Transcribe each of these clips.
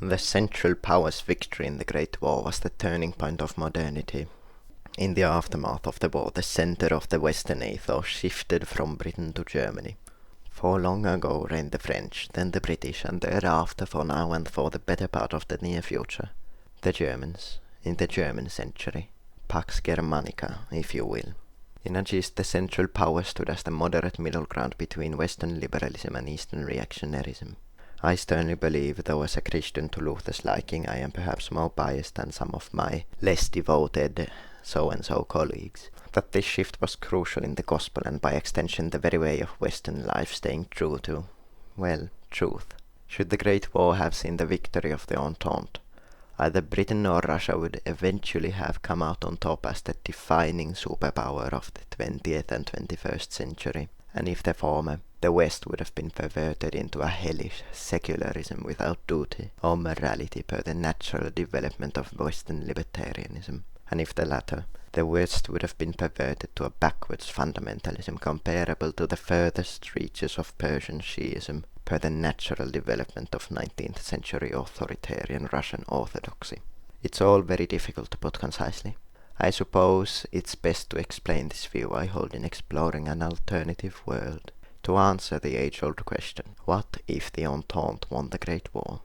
The Central Powers' victory in the Great War was the turning point of modernity. In the aftermath of the war, the center of the Western ethos shifted from Britain to Germany. For long ago reigned the French, then the British, and thereafter for now and for the better part of the near future, the Germans, in the German century. Pax Germanica, if you will. In a gist, the Central Power stood as the moderate middle ground between Western liberalism and Eastern reactionarism. I sternly believe, though as a Christian to Luther's liking I am perhaps more biased than some of my less devoted so-and-so colleagues, that this shift was crucial in the gospel and by extension the very way of Western life staying true to, well, truth. Should the Great War have seen the victory of the Entente, either Britain or Russia would eventually have come out on top as the defining superpower of the 20th and 21st century, and if the former, the West would have been perverted into a hellish secularism without duty or morality per the natural development of Western libertarianism, and if the latter, the West would have been perverted to a backwards fundamentalism comparable to the furthest reaches of Persian Shiism per the natural development of 19th century authoritarian Russian orthodoxy. It's all very difficult to put concisely. I suppose it's best to explain this view I hold in exploring an alternative world, to answer the age-old question, what if the Entente won the Great War?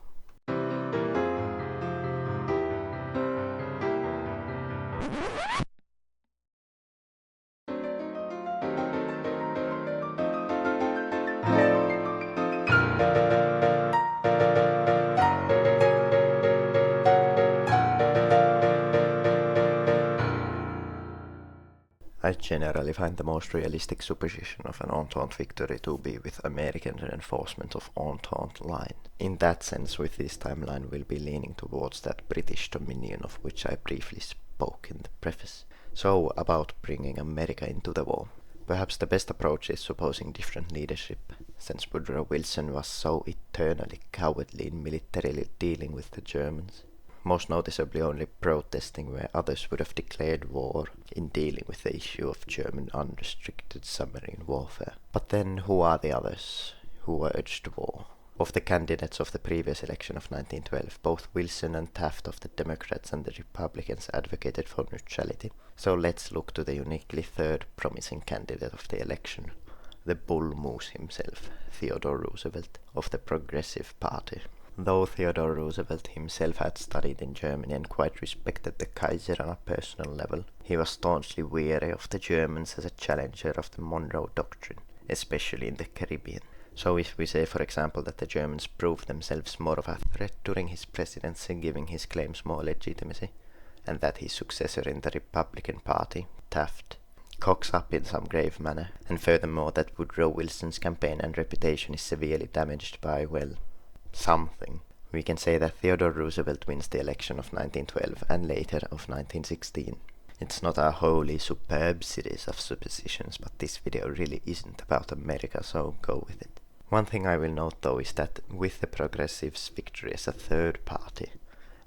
I generally find the most realistic supposition of an Entente victory to be with American reinforcement of Entente line. In that sense, with this timeline, we'll be leaning towards that British dominion of which I briefly spoke in the preface. So, about bringing America into the war. Perhaps the best approach is supposing different leadership, since Woodrow Wilson was so eternally cowardly in militarily dealing with the Germans. Most noticeably only protesting where others would have declared war in dealing with the issue of German unrestricted submarine warfare. But then who are the others who urged war? Of the candidates of the previous election of 1912, both Wilson and Taft of the Democrats and the Republicans advocated for neutrality. So let's look to the uniquely third promising candidate of the election, the bull moose himself, Theodore Roosevelt, of the Progressive Party. Though Theodore Roosevelt himself had studied in Germany and quite respected the Kaiser on a personal level, he was staunchly weary of the Germans as a challenger of the Monroe Doctrine, especially in the Caribbean. So if we say, for example, that the Germans proved themselves more of a threat during his presidency, giving his claims more legitimacy, and that his successor in the Republican Party, Taft, cocks up in some grave manner, and furthermore that Woodrow Wilson's campaign and reputation is severely damaged by, well, something, we can say that Theodore Roosevelt wins the election of 1912 and later of 1916. It's not a wholly superb series of suppositions, but this video really isn't about America, so go with it. One thing I will note though is that with the Progressives' victory as a third party,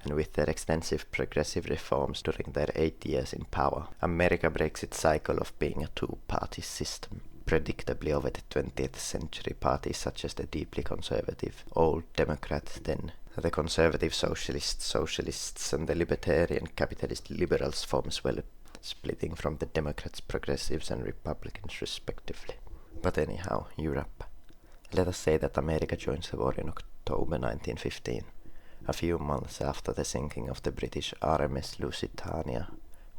and with their extensive progressive reforms during their 8 years in power, America breaks its cycle of being a two-party system. Predictably over the 20th century, parties such as the deeply conservative Old Democrat, then the conservative socialists and the libertarian capitalist liberals form as well, splitting from the Democrats, progressives and Republicans respectively. But anyhow, Europe. Let us say that America joins the war in October 1915, a few months after the sinking of the British RMS Lusitania,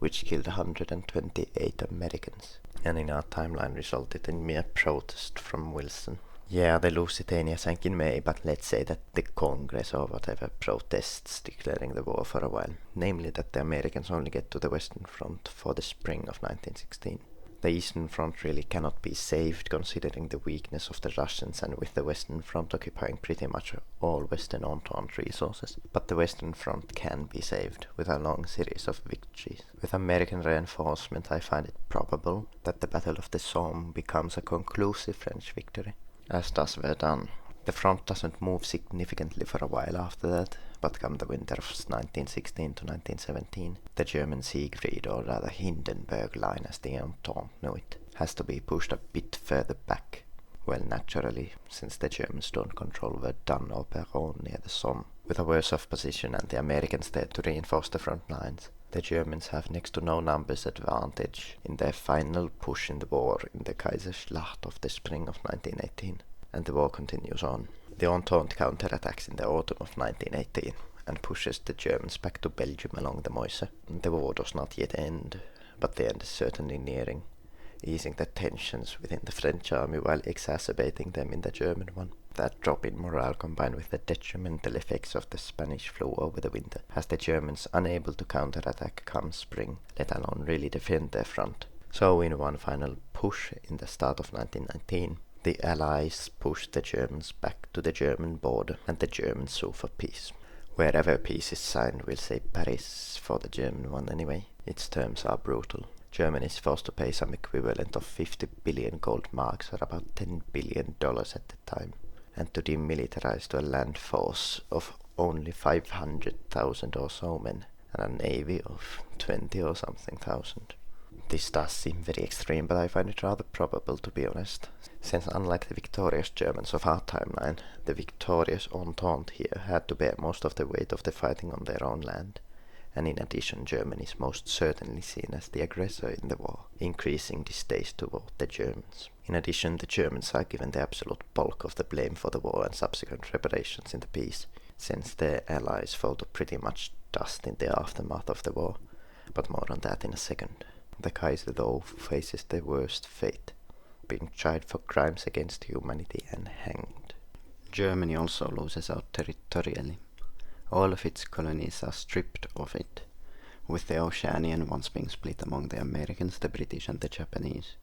which killed 128 Americans, and in our timeline resulted in mere protest from Wilson. Yeah, the Lusitania sank in May, but let's say that the Congress or whatever protests declaring the war for a while, namely that the Americans only get to the Western Front for the spring of 1916. The Eastern Front really cannot be saved considering the weakness of the Russians and with the Western Front occupying pretty much all Western Entente resources. But the Western Front can be saved with a long series of victories. With American reinforcement I find it probable that the Battle of the Somme becomes a conclusive French victory, as does Verdun. The front doesn't move significantly for a while after that, but come the winter of 1916 to 1917, the German Siegfried, or rather Hindenburg line as the Entente knew it, has to be pushed a bit further back. Well, naturally, since the Germans don't control Verdun or Peronne near the Somme. With a worse off position and the Americans there to reinforce the front lines, the Germans have next to no numbers advantage in their final push in the war in the Kaiserschlacht of the spring of 1918, and the war continues on. The Entente counterattacks in the autumn of 1918 and pushes the Germans back to Belgium along the Meuse. The war does not yet end, but the end is certainly nearing, easing the tensions within the French army while exacerbating them in the German one. That drop in morale combined with the detrimental effects of the Spanish flu over the winter has the Germans unable to counterattack come spring, let alone really defend their front. So in one final push in the start of 1919, the Allies pushed the Germans back to the German border and the Germans sue for peace. Wherever peace is signed, we'll say Paris for the German one anyway. Its terms are brutal. Germany is forced to pay some equivalent of 50 billion gold marks, or about $10 billion at the time, and to demilitarize to a land force of only 500,000 or so men, and a navy of 20 or something thousand. This does seem very extreme, but I find it rather probable, to be honest, since unlike the victorious Germans of our timeline, the victorious Entente here had to bear most of the weight of the fighting on their own land, and in addition Germany is most certainly seen as the aggressor in the war, increasing distaste toward the Germans. In addition, the Germans are given the absolute bulk of the blame for the war and subsequent reparations in the peace, since their allies fall to pretty much dust in the aftermath of the war, but more on that in a second. The Kaiser, though, faces the worst fate, being tried for crimes against humanity and hanged. Germany also loses out territorially. All of its colonies are stripped of it, with the Oceanian ones being split among the Americans, the British and the Japanese,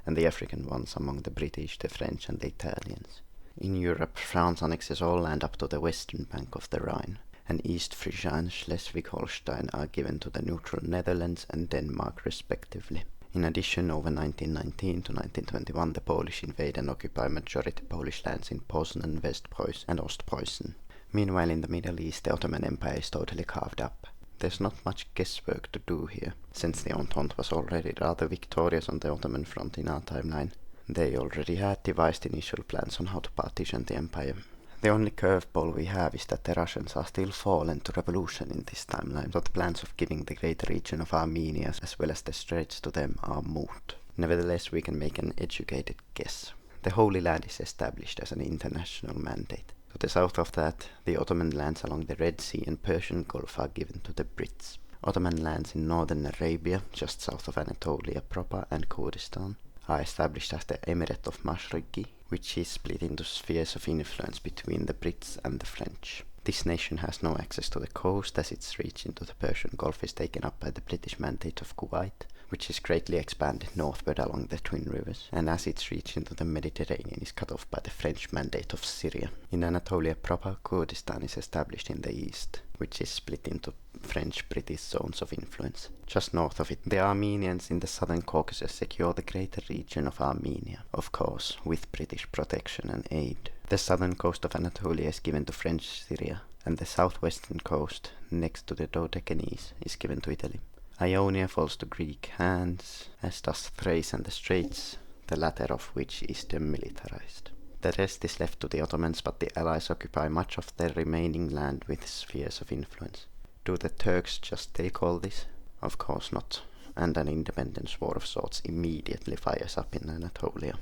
and the African ones among the British, the French and the Italians. In Europe, France annexes all land up to the western bank of the Rhine, and East Frisia and Schleswig-Holstein are given to the neutral Netherlands and Denmark respectively. In addition, over 1919 to 1921 the Polish invade and occupy majority Polish lands in Poznan, West Preussen and Ostpreussen. Meanwhile in the Middle East the Ottoman Empire is totally carved up. There's not much guesswork to do here, since the Entente was already rather victorious on the Ottoman front in our timeline. They already had devised initial plans on how to partition the empire. The only curveball we have is that the Russians are still fallen to revolution in this timeline, so the plans of giving the great region of Armenia as well as the Straits to them are moot. Nevertheless, we can make an educated guess. The Holy Land is established as an international mandate. To the south of that, the Ottoman lands along the Red Sea and Persian Gulf are given to the Brits. Ottoman lands in northern Arabia, just south of Anatolia proper and Kurdistan, are established as the Emirate of Mashriki, which is split into spheres of influence between the Brits and the French. This nation has no access to the coast, as its reach into the Persian Gulf is taken up by the British Mandate of Kuwait, which is greatly expanded northward along the Twin Rivers, and as its reach into the Mediterranean is cut off by the French Mandate of Syria. In Anatolia proper, Kurdistan is established in the east, which is split into French-British zones of influence. Just north of it, the Armenians in the southern Caucasus secure the greater region of Armenia, of course, with British protection and aid. The southern coast of Anatolia is given to French Syria, and the southwestern coast, next to the Dodecanese, is given to Italy. Ionia falls to Greek hands, as does Thrace and the Straits, the latter of which is demilitarized. The rest is left to the Ottomans, but the Allies occupy much of their remaining land with spheres of influence. Do the Turks just take all this? Of course not, and an independence war of sorts immediately fires up in Anatolia.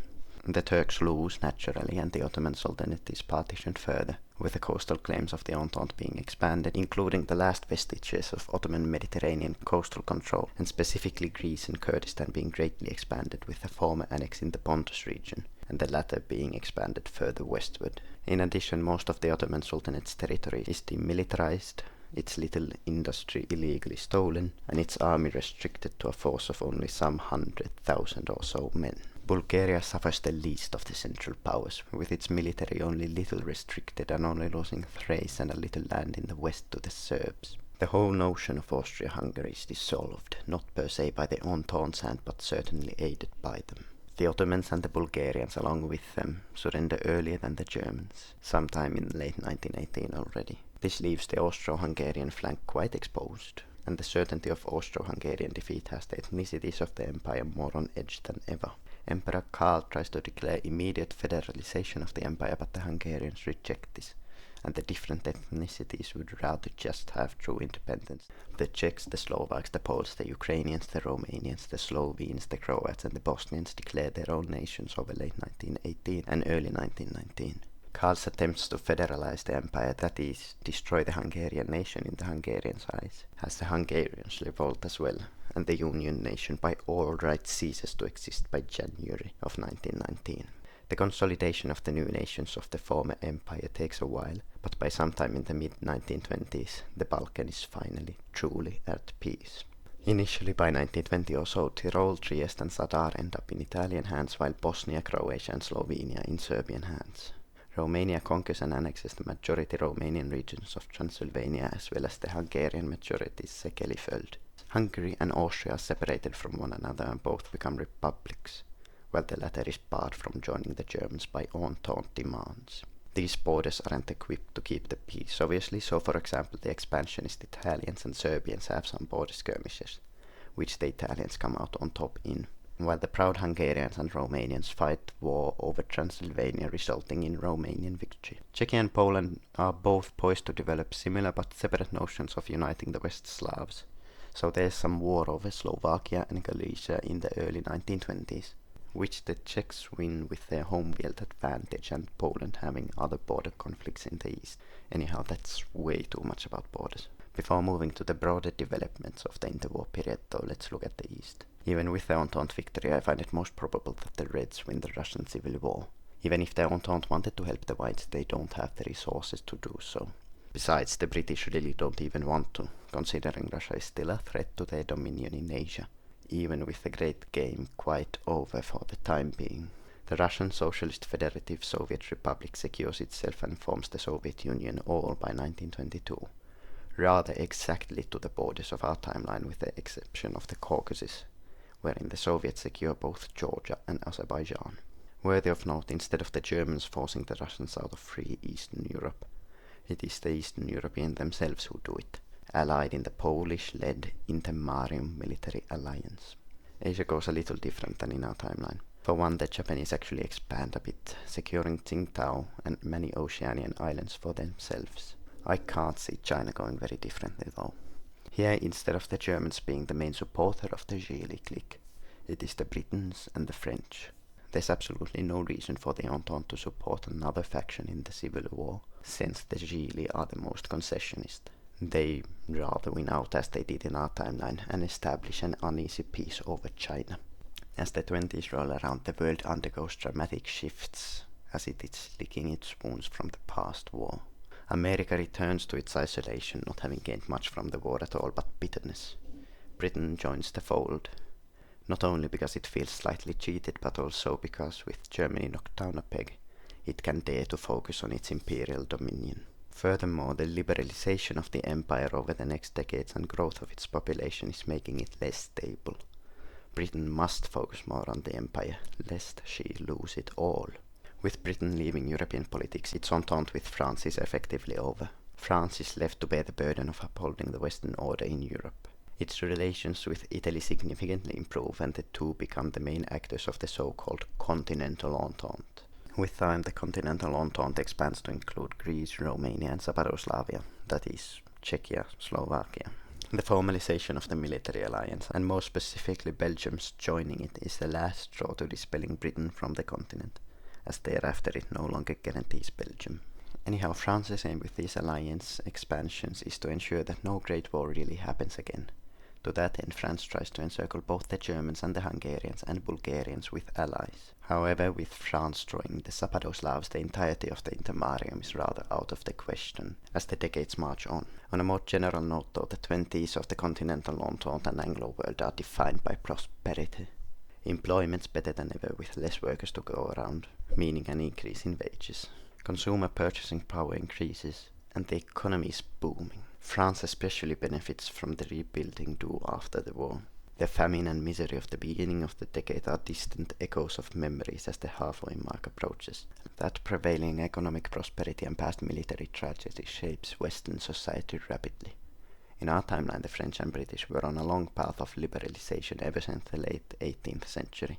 The Turks lose, naturally, and the Ottoman Sultanate is partitioned further, with the coastal claims of the Entente being expanded, including the last vestiges of Ottoman Mediterranean coastal control, and specifically Greece and Kurdistan being greatly expanded, with the former annexing the Pontus region, and the latter being expanded further westward. In addition, most of the Ottoman Sultanate's territory is demilitarized, its little industry illegally stolen, and its army restricted to a force of only some 100,000 or so men. Bulgaria suffers the least of the Central Powers, with its military only little restricted and only losing Thrace and a little land in the west to the Serbs. The whole notion of Austria-Hungary is dissolved, not per se by the Entente's hand, but certainly aided by them. The Ottomans and the Bulgarians along with them surrender earlier than the Germans, sometime in late 1918 already. This leaves the Austro-Hungarian flank quite exposed, and the certainty of Austro-Hungarian defeat has the ethnicities of the empire more on edge than ever. Emperor Karl tries to declare immediate federalization of the empire, but the Hungarians reject this, and the different ethnicities would rather just have true independence. The Czechs, the Slovaks, the Poles, the Ukrainians, the Romanians, the Slovenes, the Croats and the Bosnians declared their own nations over late 1918 and early 1919. Karl's attempts to federalize the empire, that is, destroy the Hungarian nation in the Hungarians' eyes, has the Hungarians revolt as well, and the Union nation by all rights ceases to exist by January of 1919. The consolidation of the new nations of the former empire takes a while, but by sometime in the mid-1920s, the Balkan is finally, truly at peace. Initially by 1920 or so, Tyrol, Trieste and Zadar end up in Italian hands, while Bosnia, Croatia and Slovenia in Serbian hands. Romania conquers and annexes the majority Romanian regions of Transylvania as well as the Hungarian majority Székelyföld. Hungary and Austria are separated from one another and both become republics, while the latter is barred from joining the Germans by Entente demands. These borders aren't equipped to keep the peace, obviously, so for example the expansionist Italians and Serbians have some border skirmishes, which the Italians come out on top in, while the proud Hungarians and Romanians fight war over Transylvania, resulting in Romanian victory. Czechia and Poland are both poised to develop similar but separate notions of uniting the West Slavs, so there's some war over Slovakia and Galicia in the early 1920s, which the Czechs win with their home field advantage and Poland having other border conflicts in the east. Anyhow, that's way too much about borders. Before moving to the broader developments of the interwar period though, let's look at the east. Even with the Entente victory, I find it most probable that the Reds win the Russian Civil War. Even if the Entente wanted to help the Whites, they don't have the resources to do so. Besides, the British really don't even want to, considering Russia is still a threat to their dominion in Asia, even with the great game quite over for the time being. The Russian Socialist Federative Soviet Republic secures itself and forms the Soviet Union all by 1922, rather exactly to the borders of our timeline with the exception of the Caucasus, wherein the Soviets secure both Georgia and Azerbaijan. Worthy of note, instead of the Germans forcing the Russians out of free Eastern Europe, it is the Eastern Europeans themselves who do it, allied in the Polish-led Intermarium military alliance. Asia goes a little different than in our timeline. For one, the Japanese actually expand a bit, securing Tsingtao and many Oceanian islands for themselves. I can't see China going very differently though. Here, instead of the Germans being the main supporter of the Gilles clique, it is the Britons and the French. There's absolutely no reason for the Entente to support another faction in the Civil War, since the Gilles are the most concessionist. They rather win out as they did in our timeline and establish an uneasy peace over China. As the 20s roll around, the world undergoes dramatic shifts as it is licking its wounds from the past war. America returns to its isolation, not having gained much from the war at all but bitterness. Britain joins the fold, not only because it feels slightly cheated but also because with Germany knocked down a peg, it can dare to focus on its imperial dominion. Furthermore, the liberalization of the empire over the next decades and growth of its population is making it less stable. Britain must focus more on the empire, lest she lose it all. With Britain leaving European politics, its entente with France is effectively over. France is left to bear the burden of upholding the Western order in Europe. Its relations with Italy significantly improve and the two become the main actors of the so-called Continental Entente. With time, the Continental Entente expands to include Greece, Romania and Zaporozhye, that is, Czechia, Slovakia. The formalization of the military alliance, and more specifically Belgium's joining it, is the last straw to dispelling Britain from the continent, as thereafter it no longer guarantees Belgium. Anyhow, France's aim with these alliance expansions is to ensure that no Great War really happens again. To that end, France tries to encircle both the Germans and the Hungarians and Bulgarians with allies. However, with France drawing the Zaporozhye, the entirety of the Intermarium is rather out of the question as the decades march on. On a more general note though, the 20s of the Continental Entente and Anglo world are defined by prosperity. Employment's better than ever with less workers to go around, meaning an increase in wages. Consumer purchasing power increases, and the economy is booming. France especially benefits from the rebuilding due after the war. The famine and misery of the beginning of the decade are distant echoes of memories as the halfway mark approaches. That prevailing economic prosperity and past military tragedy shapes Western society rapidly. In our timeline, the French and British were on a long path of liberalization ever since the late 18th century.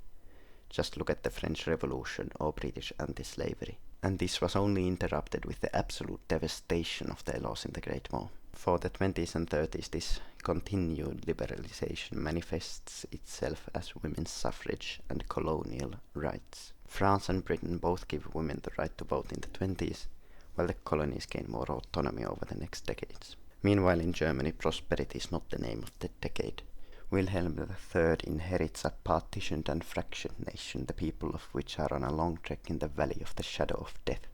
Just look at the French Revolution or British anti-slavery. and this was only interrupted with the absolute devastation of their loss in the Great War. For the 20s and 30s, this continued liberalization manifests itself as women's suffrage and colonial rights. France and Britain both give women the right to vote in the 20s, while the colonies gain more autonomy over the next decades. Meanwhile, in Germany, prosperity is not the name of the decade. Wilhelm III inherits a partitioned and fractured nation, the people of which are on a long trek in the valley of the shadow of death,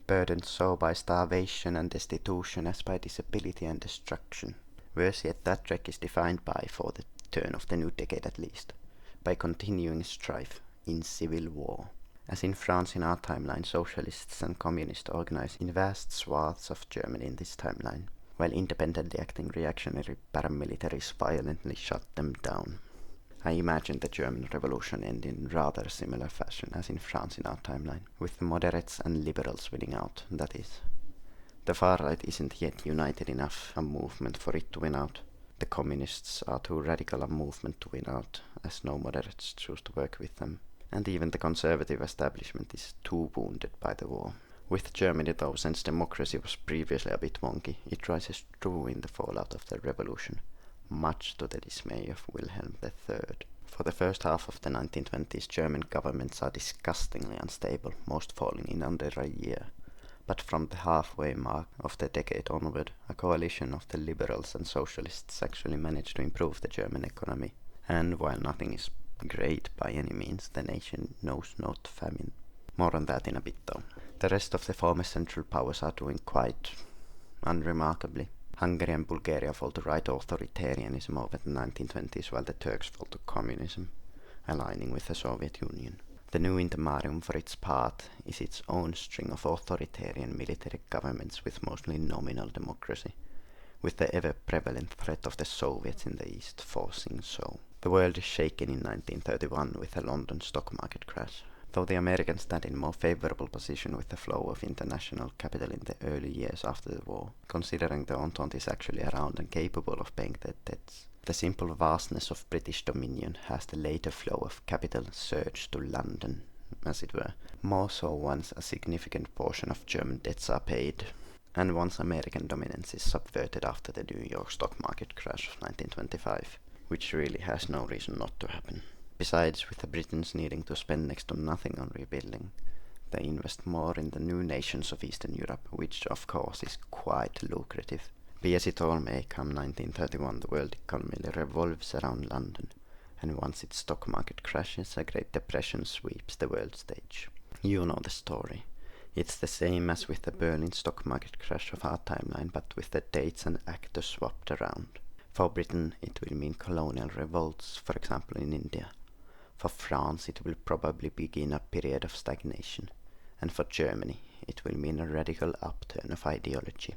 burdened so by starvation and destitution as by disability and destruction. Worse yet, that trek is defined by, for the turn of the new decade at least, by continuing strife in civil war. As in France in our timeline, socialists and communists organize in vast swaths of Germany in this timeline, while independently acting reactionary paramilitaries violently shut them down. I imagine the German Revolution ending in rather similar fashion as in France in our timeline, with the moderates and liberals winning out, that is. The far right isn't yet united enough a movement for it to win out. The communists are too radical a movement to win out, as no moderates choose to work with them, and even the conservative establishment is too wounded by the war. With Germany, though, since democracy was previously a bit wonky, it rises true in the fallout of the revolution, much to the dismay of Wilhelm III. For the first half of the 1920s, German governments are disgustingly unstable, most falling in under a year. But from the halfway mark of the decade onward, a coalition of the liberals and socialists actually managed to improve the German economy. And while nothing is great by any means, the nation knows not famine. More on that in a bit though. The rest of the former Central Powers are doing quite unremarkably. Hungary and Bulgaria fall to right authoritarianism over the 1920s, while the Turks fall to communism, aligning with the Soviet Union. The new intermarium, for its part, is its own string of authoritarian military governments with mostly nominal democracy, with the ever-prevalent threat of the Soviets in the East forcing so. The world is shaken in 1931 with the London stock market crash. Though the Americans stand in more favorable position with the flow of international capital in the early years after the war, considering the Entente is actually around and capable of paying their debts. The simple vastness of British dominion has the later flow of capital surge to London, as it were, more so once a significant portion of German debts are paid, and once American dominance is subverted after the New York stock market crash of 1925, which really has no reason not to happen. Besides, with the Britons needing to spend next to nothing on rebuilding, they invest more in the new nations of Eastern Europe, which of course is quite lucrative. Be as it all may, come 1931 the world economy revolves around London, and once its stock market crashes, a Great Depression sweeps the world stage. You know the story. It's the same as with the Berlin stock market crash of our timeline, but with the dates and actors swapped around. For Britain it will mean colonial revolts, for example in India. For France it will probably begin a period of stagnation, and for Germany it will mean a radical upturn of ideology.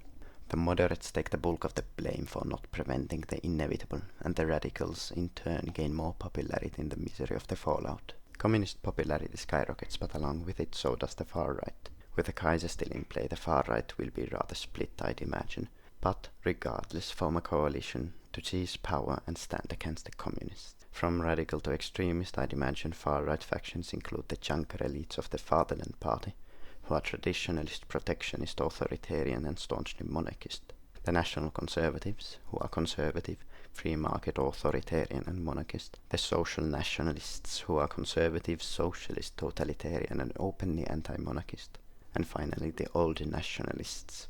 The moderates take the bulk of the blame for not preventing the inevitable, and the radicals in turn gain more popularity in the misery of the fallout. Communist popularity skyrockets, but along with it so does the far right. With the Kaiser still in play, the far right will be rather split, I'd imagine, but regardless form a coalition to seize power and stand against the communists. From radical to extremist, I'd imagine far-right factions include the junker elites of the Fatherland Party, who are traditionalist, protectionist, authoritarian and staunchly monarchist. The National Conservatives, who are conservative, free market, authoritarian and monarchist. The Social Nationalists, who are conservative, socialist, totalitarian and openly anti-monarchist. And finally the Old Nationalists,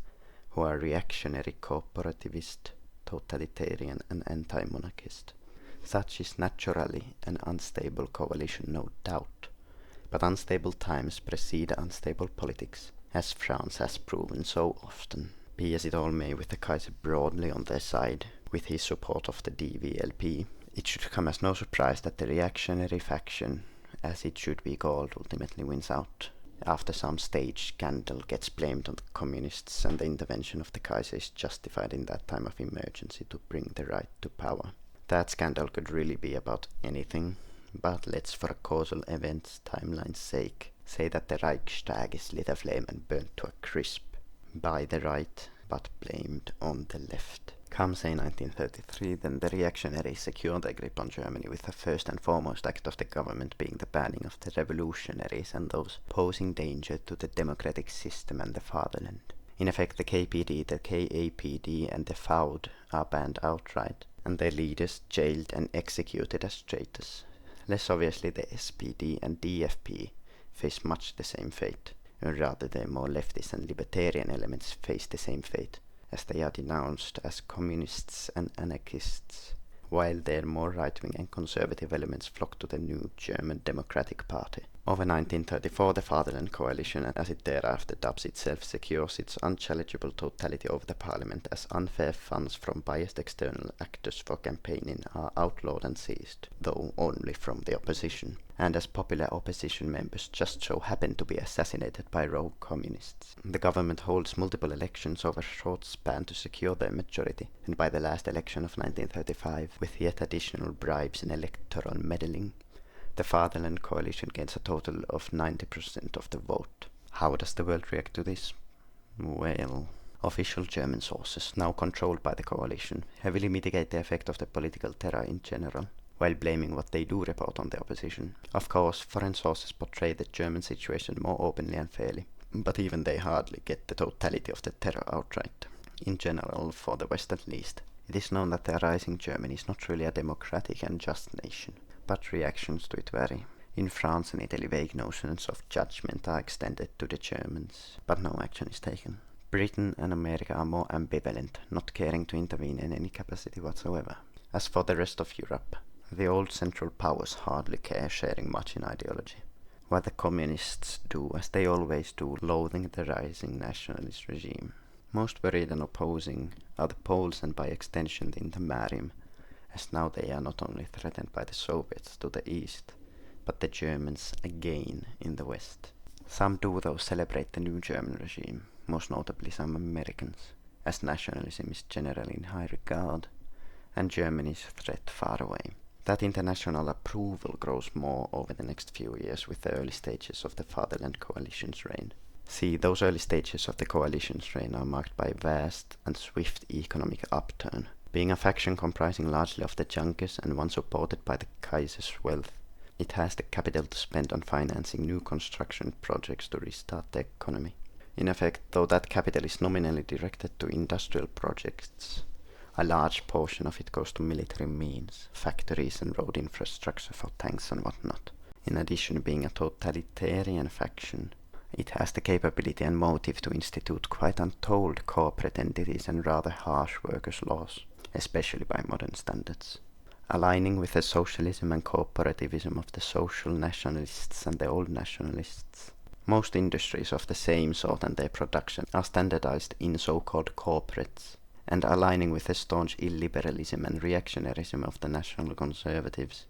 who are reactionary, corporativist, totalitarian and anti-monarchist. Such is naturally an unstable coalition, no doubt, but unstable times precede unstable politics, as France has proven so often. Be as it all may, with the Kaiser broadly on their side, with his support of the DVLP, it should come as no surprise that the reactionary faction, as it should be called, ultimately wins out, after some staged scandal gets blamed on the communists and the intervention of the Kaiser is justified in that time of emergency to bring the right to power. That scandal could really be about anything, but let's, for a causal events timeline's sake, say that the Reichstag is lit aflame and burnt to a crisp by the right, but blamed on the left. Come say 1933, then the reactionaries secured their grip on Germany, with the first and foremost act of the government being the banning of the revolutionaries and those posing danger to the democratic system and the fatherland. In effect, the KPD, the KAPD and the FAUD are banned outright, and their leaders jailed and executed as traitors. Less obviously, the SPD and DFP face much the same fate, or rather their more leftist and libertarian elements face the same fate, as they are denounced as communists and anarchists, while their more right-wing and conservative elements flock to the new German Democratic Party. Over 1934, the Fatherland Coalition, as it thereafter dubs itself, secures its unchallengeable totality over the parliament, as unfair funds from biased external actors for campaigning are outlawed and seized, though only from the opposition, and as popular opposition members just so happen to be assassinated by rogue communists. The government holds multiple elections over a short span to secure their majority, and by the last election of 1935, with yet additional bribes and electoral meddling, the Fatherland Coalition gains a total of 90% of the vote. How does the world react to this? Well, official German sources, now controlled by the coalition, heavily mitigate the effect of the political terror in general, while blaming what they do report on the opposition. Of course, foreign sources portray the German situation more openly and fairly, but even they hardly get the totality of the terror outright. In general, for the West at least, it is known that the rising Germany is not truly a democratic and just nation, but reactions to it vary. In France and Italy, vague notions of judgment are extended to the Germans, but no action is taken. Britain and America are more ambivalent, not caring to intervene in any capacity whatsoever. As for the rest of Europe, the old Central Powers hardly care, sharing much in ideology, while the communists do, as they always do, loathing the rising nationalist regime. Most worried and opposing are the Poles and by extension the Interwar, as now they are not only threatened by the Soviets to the east, but the Germans again in the west. Some do though celebrate the new German regime, most notably some Americans, as nationalism is generally in high regard, and Germany's threat far away. That international approval grows more over the next few years with the early stages of the Fatherland Coalition's reign. See, those early stages of the coalition's reign are marked by vast and swift economic upturn. Being a faction comprising largely of the Junkers and one supported by the Kaiser's wealth, it has the capital to spend on financing new construction projects to restart the economy. In effect, though that capital is nominally directed to industrial projects, a large portion of it goes to military means, factories and road infrastructure for tanks and whatnot. In addition, being a totalitarian faction, it has the capability and motive to institute quite untold corporate entities and rather harsh workers' laws, especially by modern standards. Aligning with the socialism and corporativism of the social nationalists and the old nationalists, most industries of the same sort and their production are standardized in so-called corporates, and aligning with the staunch illiberalism and reactionarism of the national conservatives,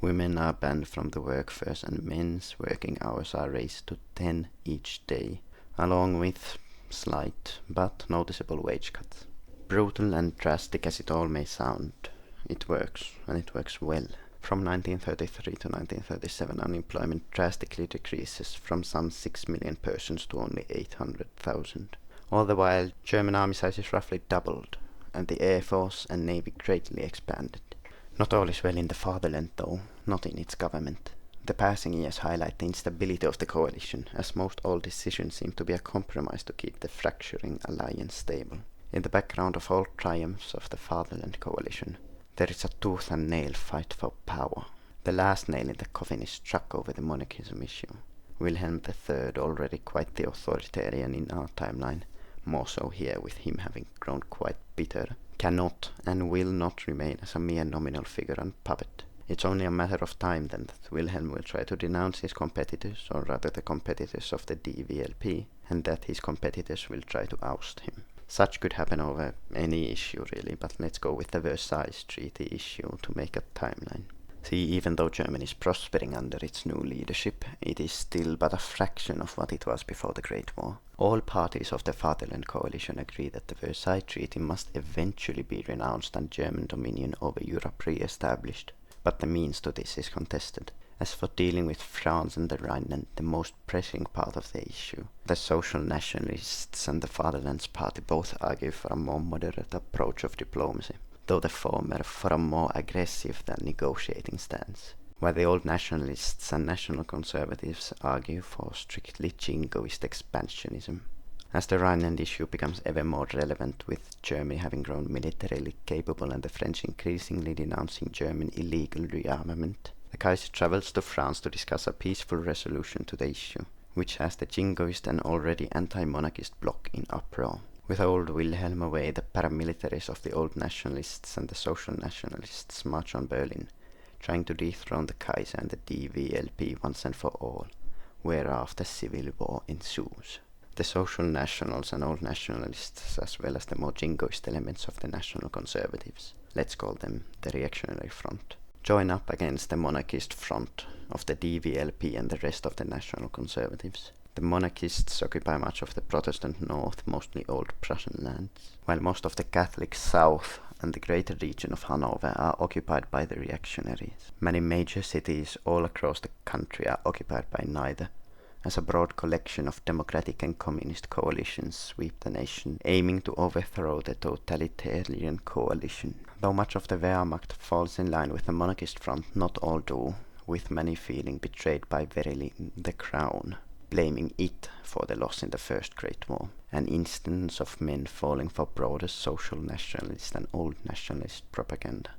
women are banned from the workforce and men's working hours are raised to 10 each day, along with slight but noticeable wage cuts. Brutal and drastic as it all may sound, it works, and it works well. From 1933 to 1937, unemployment drastically decreases from some 6 million persons to only 800,000. All the while, German army size is roughly doubled, and the air force and navy greatly expanded. Not all is well in the fatherland though, not in its government. The passing years highlight the instability of the coalition, as most all decisions seem to be a compromise to keep the fracturing alliance stable. In the background of all triumphs of the Fatherland Coalition, there is a tooth and nail fight for power. The last nail in the coffin is struck over the monarchism issue. Wilhelm III, already quite the authoritarian in our timeline, more so here with him having grown quite bitter, cannot and will not remain as a mere nominal figure and puppet. It's only a matter of time then that Wilhelm will try to denounce his competitors, or rather the competitors of the DVLP, and that his competitors will try to oust him. Such could happen over any issue really, but let's go with the Versailles Treaty issue to make a timeline. See, even though Germany is prospering under its new leadership, it is still but a fraction of what it was before the Great War. All parties of the Fatherland Coalition agree that the Versailles Treaty must eventually be renounced and German dominion over Europe re-established, but the means to this is contested. As for dealing with France and the Rhineland, the most pressing part of the issue, the Social Nationalists and the Fatherland's Party both argue for a more moderate approach of diplomacy, though the former for a more aggressive than negotiating stance, while the old nationalists and national conservatives argue for strictly jingoist expansionism. As the Rhineland issue becomes ever more relevant, with Germany having grown militarily capable and the French increasingly denouncing German illegal rearmament, the Kaiser travels to France to discuss a peaceful resolution to the issue, which has the jingoist and already anti-monarchist bloc in uproar. With old Wilhelm away, the paramilitaries of the old nationalists and the social nationalists march on Berlin, trying to dethrone the Kaiser and the DVLP once and for all, whereafter the civil war ensues. The social nationals and old nationalists, as well as the more jingoist elements of the national conservatives, let's call them the reactionary front, join up against the monarchist front of the DVLP and the rest of the national conservatives. The monarchists occupy much of the Protestant north, mostly old Prussian lands, while most of the Catholic south and the greater region of Hanover are occupied by the reactionaries. Many major cities all across the country are occupied by neither, as a broad collection of democratic and communist coalitions sweep the nation, aiming to overthrow the totalitarian coalition. Though much of the Wehrmacht falls in line with the monarchist front, not all do, with many feeling betrayed by verily the crown, blaming it for the loss in the First Great War, an instance of men falling for broader social nationalist and old nationalist propaganda.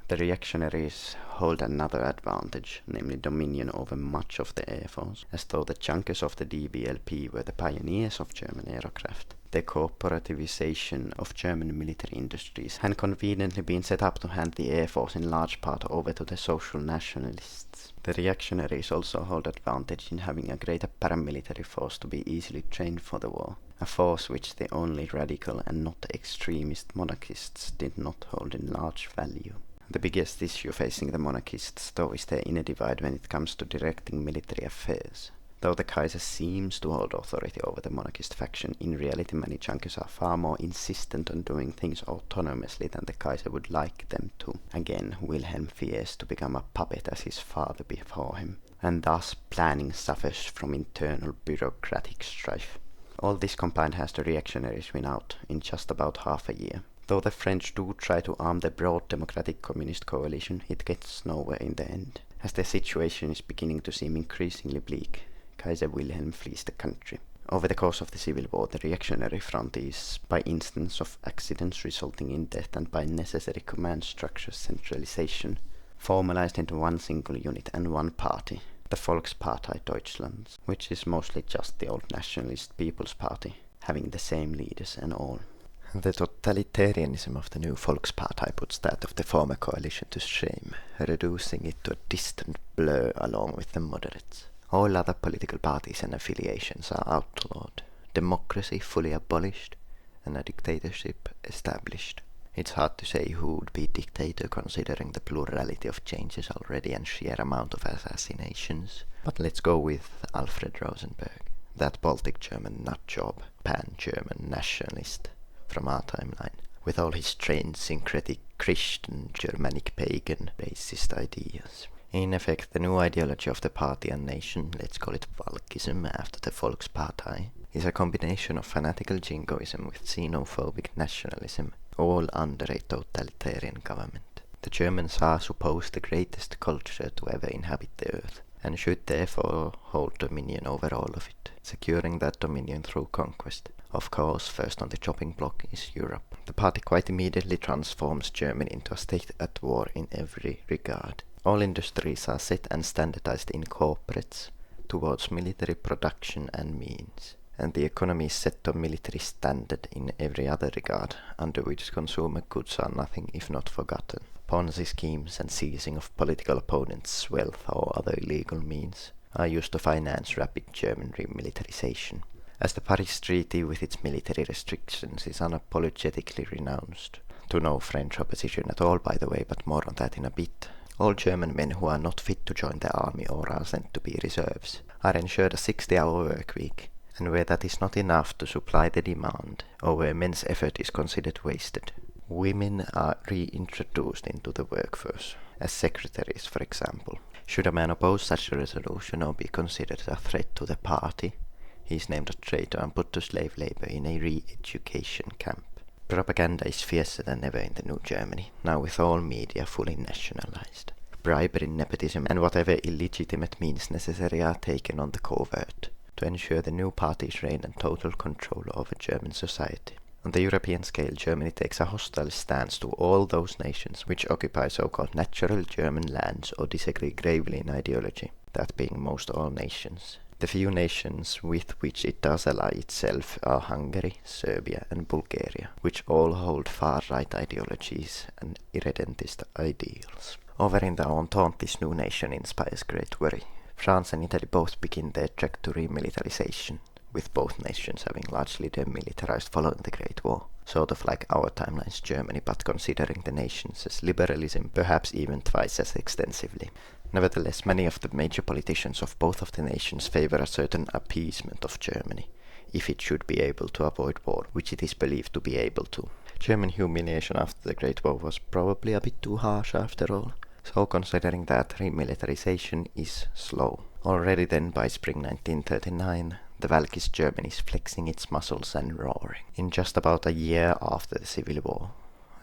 The reactionaries hold another advantage, namely dominion over much of the air force, as though the Junkers of the DVLP were the pioneers of German aircraft. The corporativization of German military industries had conveniently been set up to hand the air force in large part over to the social nationalists. The reactionaries also hold advantage in having a greater paramilitary force to be easily trained for the war, a force which the only radical and not extremist monarchists did not hold in large value. The biggest issue facing the monarchists, though, is their inner divide when it comes to directing military affairs. Though the Kaiser seems to hold authority over the monarchist faction, in reality many Junkers are far more insistent on doing things autonomously than the Kaiser would like them to. Again, Wilhelm fears to become a puppet as his father before him, and thus planning suffers from internal bureaucratic strife. All this combined has the reactionaries win out in just about half a year. Though the French do try to arm the broad democratic communist coalition, it gets nowhere in the end. As the situation is beginning to seem increasingly bleak, Kaiser Wilhelm flees the country. Over the course of the civil war, the reactionary front is, by instance of accidents resulting in death and by necessary command structure centralization, formalized into one single unit and one party, the Volkspartei Deutschlands, which is mostly just the old nationalist People's Party, having the same leaders and all. The totalitarianism of the new Volkspartei puts that of the former coalition to shame, reducing it to a distant blur along with the moderates. All other political parties and affiliations are outlawed, democracy fully abolished, and a dictatorship established. It's hard to say who would be dictator considering the plurality of changes already and sheer amount of assassinations, but let's go with Alfred Rosenberg, that Baltic German nutjob, pan-German nationalist from our timeline, with all his strange syncretic Christian, Germanic pagan racist ideas. In effect, the new ideology of the party and nation, let's call it Valkism after the Volkspartei, is a combination of fanatical jingoism with xenophobic nationalism, all under a totalitarian government. The Germans are supposed the greatest culture to ever inhabit the earth, and should therefore hold dominion over all of it, securing that dominion through conquest. Of course, first on the chopping block is Europe. The party quite immediately transforms Germany into a state at war in every regard. All industries are set and standardized in corporates towards military production and means, and the economy is set to military standard in every other regard, under which consumer goods are nothing if not forgotten. Ponzi schemes and seizing of political opponents' wealth or other illegal means are used to finance rapid German remilitarization. As the Paris Treaty with its military restrictions is unapologetically renounced, to no French opposition at all by the way, but more on that in a bit, all German men who are not fit to join the army or are sent to be reserves are ensured a 60-hour work week, and where that is not enough to supply the demand, or where men's effort is considered wasted, Women are reintroduced into the workforce, as secretaries for example. Should a man oppose such a resolution or be considered a threat to the party, he is named a traitor and put to slave labor in a re-education camp. Propaganda is fiercer than ever in the New Germany, now with all media fully nationalized. Bribery, nepotism and whatever illegitimate means necessary are taken on the covert to ensure the new party's reign and total control over German society. On the European scale, Germany takes a hostile stance to all those nations which occupy so-called natural German lands or disagree gravely in ideology, that being most all nations. The few nations with which it does ally itself are Hungary, Serbia and Bulgaria, which all hold far-right ideologies and irredentist ideals. Over in the Entente, this new nation inspires great worry. France and Italy both begin their trek to remilitarization, with both nations having largely demilitarized following the Great War. Sort of like our timeline's Germany, but considering the nations as liberalism perhaps even twice as extensively. Nevertheless, many of the major politicians of both of the nations favor a certain appeasement of Germany, if it should be able to avoid war, which it is believed to be able to. German humiliation after the Great War was probably a bit too harsh after all, so considering that remilitarization is slow. Already then, by spring 1939, the Valkist Germany is flexing its muscles and roaring. In just about a year after the Civil War,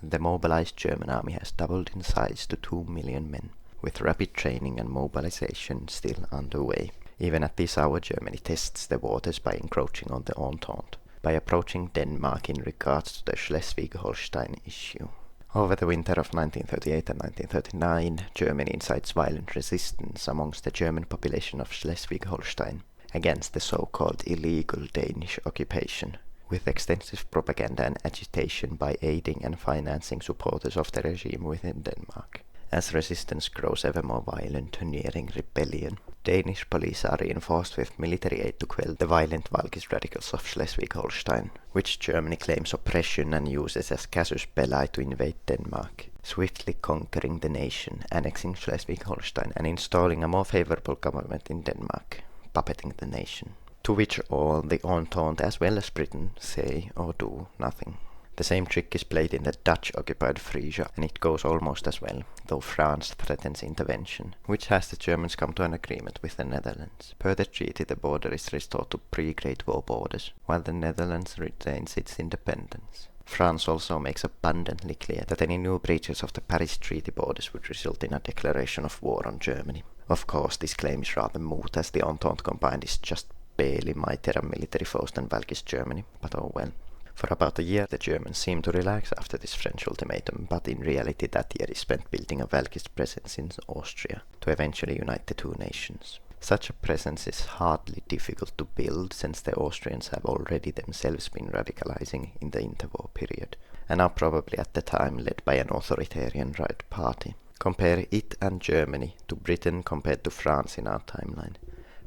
the mobilized German army has doubled in size to 2 million men, with rapid training and mobilization still underway. Even at this hour, Germany tests the waters by encroaching on the Entente, by approaching Denmark in regards to the Schleswig-Holstein issue. Over the winter of 1938 and 1939, Germany incites violent resistance amongst the German population of Schleswig-Holstein against the so-called illegal Danish occupation, with extensive propaganda and agitation by aiding and financing supporters of the regime within Denmark. As resistance grows ever more violent, nearing rebellion, Danish police are reinforced with military aid to quell the violent Valkist radicals of Schleswig-Holstein, which Germany claims oppression and uses as casus belli to invade Denmark, swiftly conquering the nation, annexing Schleswig-Holstein and installing a more favorable government in Denmark, puppeting the nation. To which all the Entente as well as Britain say or do nothing. The same trick is played in the Dutch-occupied Frisia, and it goes almost as well, though France threatens intervention, which has the Germans come to an agreement with the Netherlands. Per the treaty, the border is restored to pre-Great War borders, while the Netherlands retains its independence. France also makes abundantly clear that any new breaches of the Paris Treaty borders would result in a declaration of war on Germany. Of course, this claim is rather moot, as the Entente combined is just barely mightier military foes than Valkist Germany, but oh well. For about a year the Germans seem to relax after this French ultimatum, but in reality that year is spent building a Valkist presence in Austria to eventually unite the two nations. Such a presence is hardly difficult to build, since the Austrians have already themselves been radicalizing in the interwar period, and are probably at the time led by an authoritarian right party. Compare it and Germany to Britain compared to France in our timeline,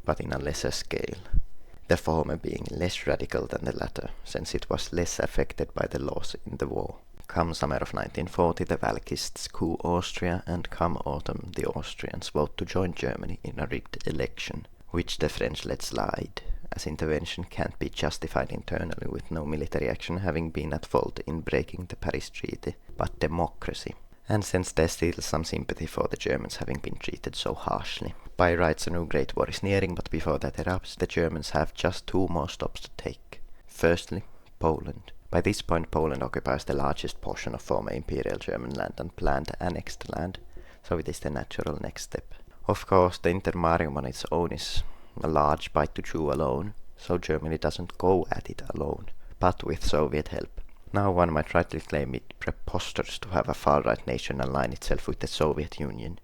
but in a lesser scale. The former being less radical than the latter, since it was less affected by the loss in the war. Come summer of 1940, the Valkists coup Austria, and come autumn, the Austrians vote to join Germany in a rigged election, which the French let slide, as intervention can't be justified internally with no military action having been at fault in breaking the Paris Treaty, but democracy. And since there's still some sympathy for the Germans having been treated so harshly. By rights a new Great War is nearing, but before that erupts, the Germans have just two more stops to take. Firstly, Poland. By this point Poland occupies the largest portion of former Imperial German land and planned annexed land, so it is the natural next step. Of course, the Intermarium on its own is a large bite to chew alone, so Germany doesn't go at it alone, but with Soviet help. Now one might rightly claim it preposterous to have a far-right nation align itself with the Soviet Union,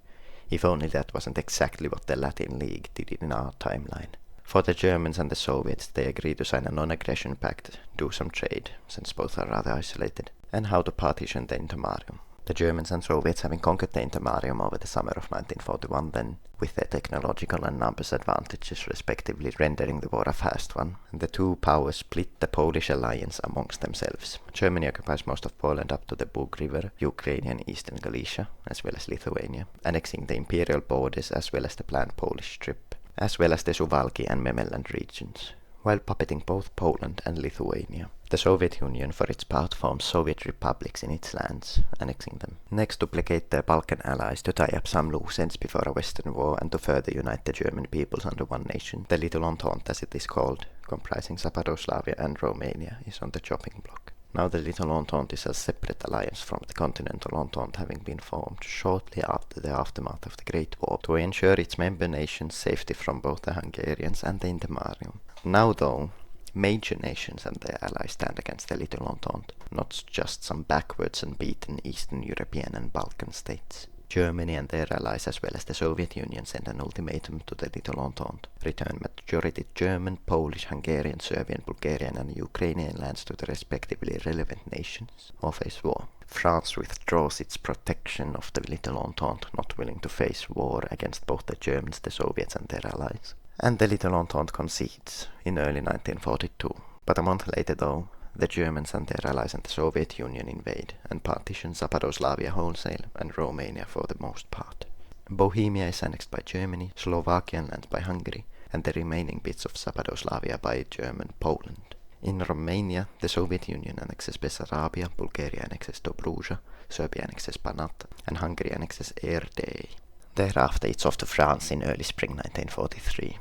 if only that wasn't exactly what the Latin League did in our timeline. For the Germans and the Soviets, they agreed to sign a non-aggression pact, do some trade, since both are rather isolated, and how to partition the Intermarium. The Germans and Soviets having conquered the Intermarium over the summer of 1941 then, with their technological and numbers advantages respectively rendering the war a fast one, the two powers split the Polish alliance amongst themselves. Germany occupies most of Poland up to the Bug River, Ukraine and eastern Galicia, as well as Lithuania, annexing the imperial borders as well as the planned Polish strip, as well as the Suwalki and Memeland regions, while puppeting both Poland and Lithuania. The Soviet Union for its part formed Soviet republics in its lands, annexing them. Next, to placate their Balkan allies, to tie up some loose ends before a Western war, and to further unite the German peoples under one nation, the Little Entente, as it is called, comprising Zapadoslavia and Romania, is on the chopping block. Now the Little Entente is a separate alliance from the Continental Entente, having been formed shortly after the aftermath of the Great War to ensure its member nations' safety from both the Hungarians and the Intermarium. Now though, major nations and their allies stand against the Little Entente, not just some backwards and beaten Eastern European and Balkan states. Germany and their allies, as well as the Soviet Union, send an ultimatum to the Little Entente: return majority German, Polish, Hungarian, Serbian, Bulgarian and Ukrainian lands to the respectively relevant nations, or face war. France withdraws its protection of the Little Entente, not willing to face war against both the Germans, the Soviets and their allies. And the Little Entente concedes in early 1942. But a month later though, the Germans and their allies and the Soviet Union invade and partition Zapadoslavia wholesale and Romania for the most part. Bohemia is annexed by Germany, Slovakian lands by Hungary, and the remaining bits of Zapadoslavia by German Poland. In Romania, the Soviet Union annexes Bessarabia, Bulgaria annexes Dobruja, Serbia annexes Banat, and Hungary annexes Erdei. Thereafter it's off to France in early spring 1943.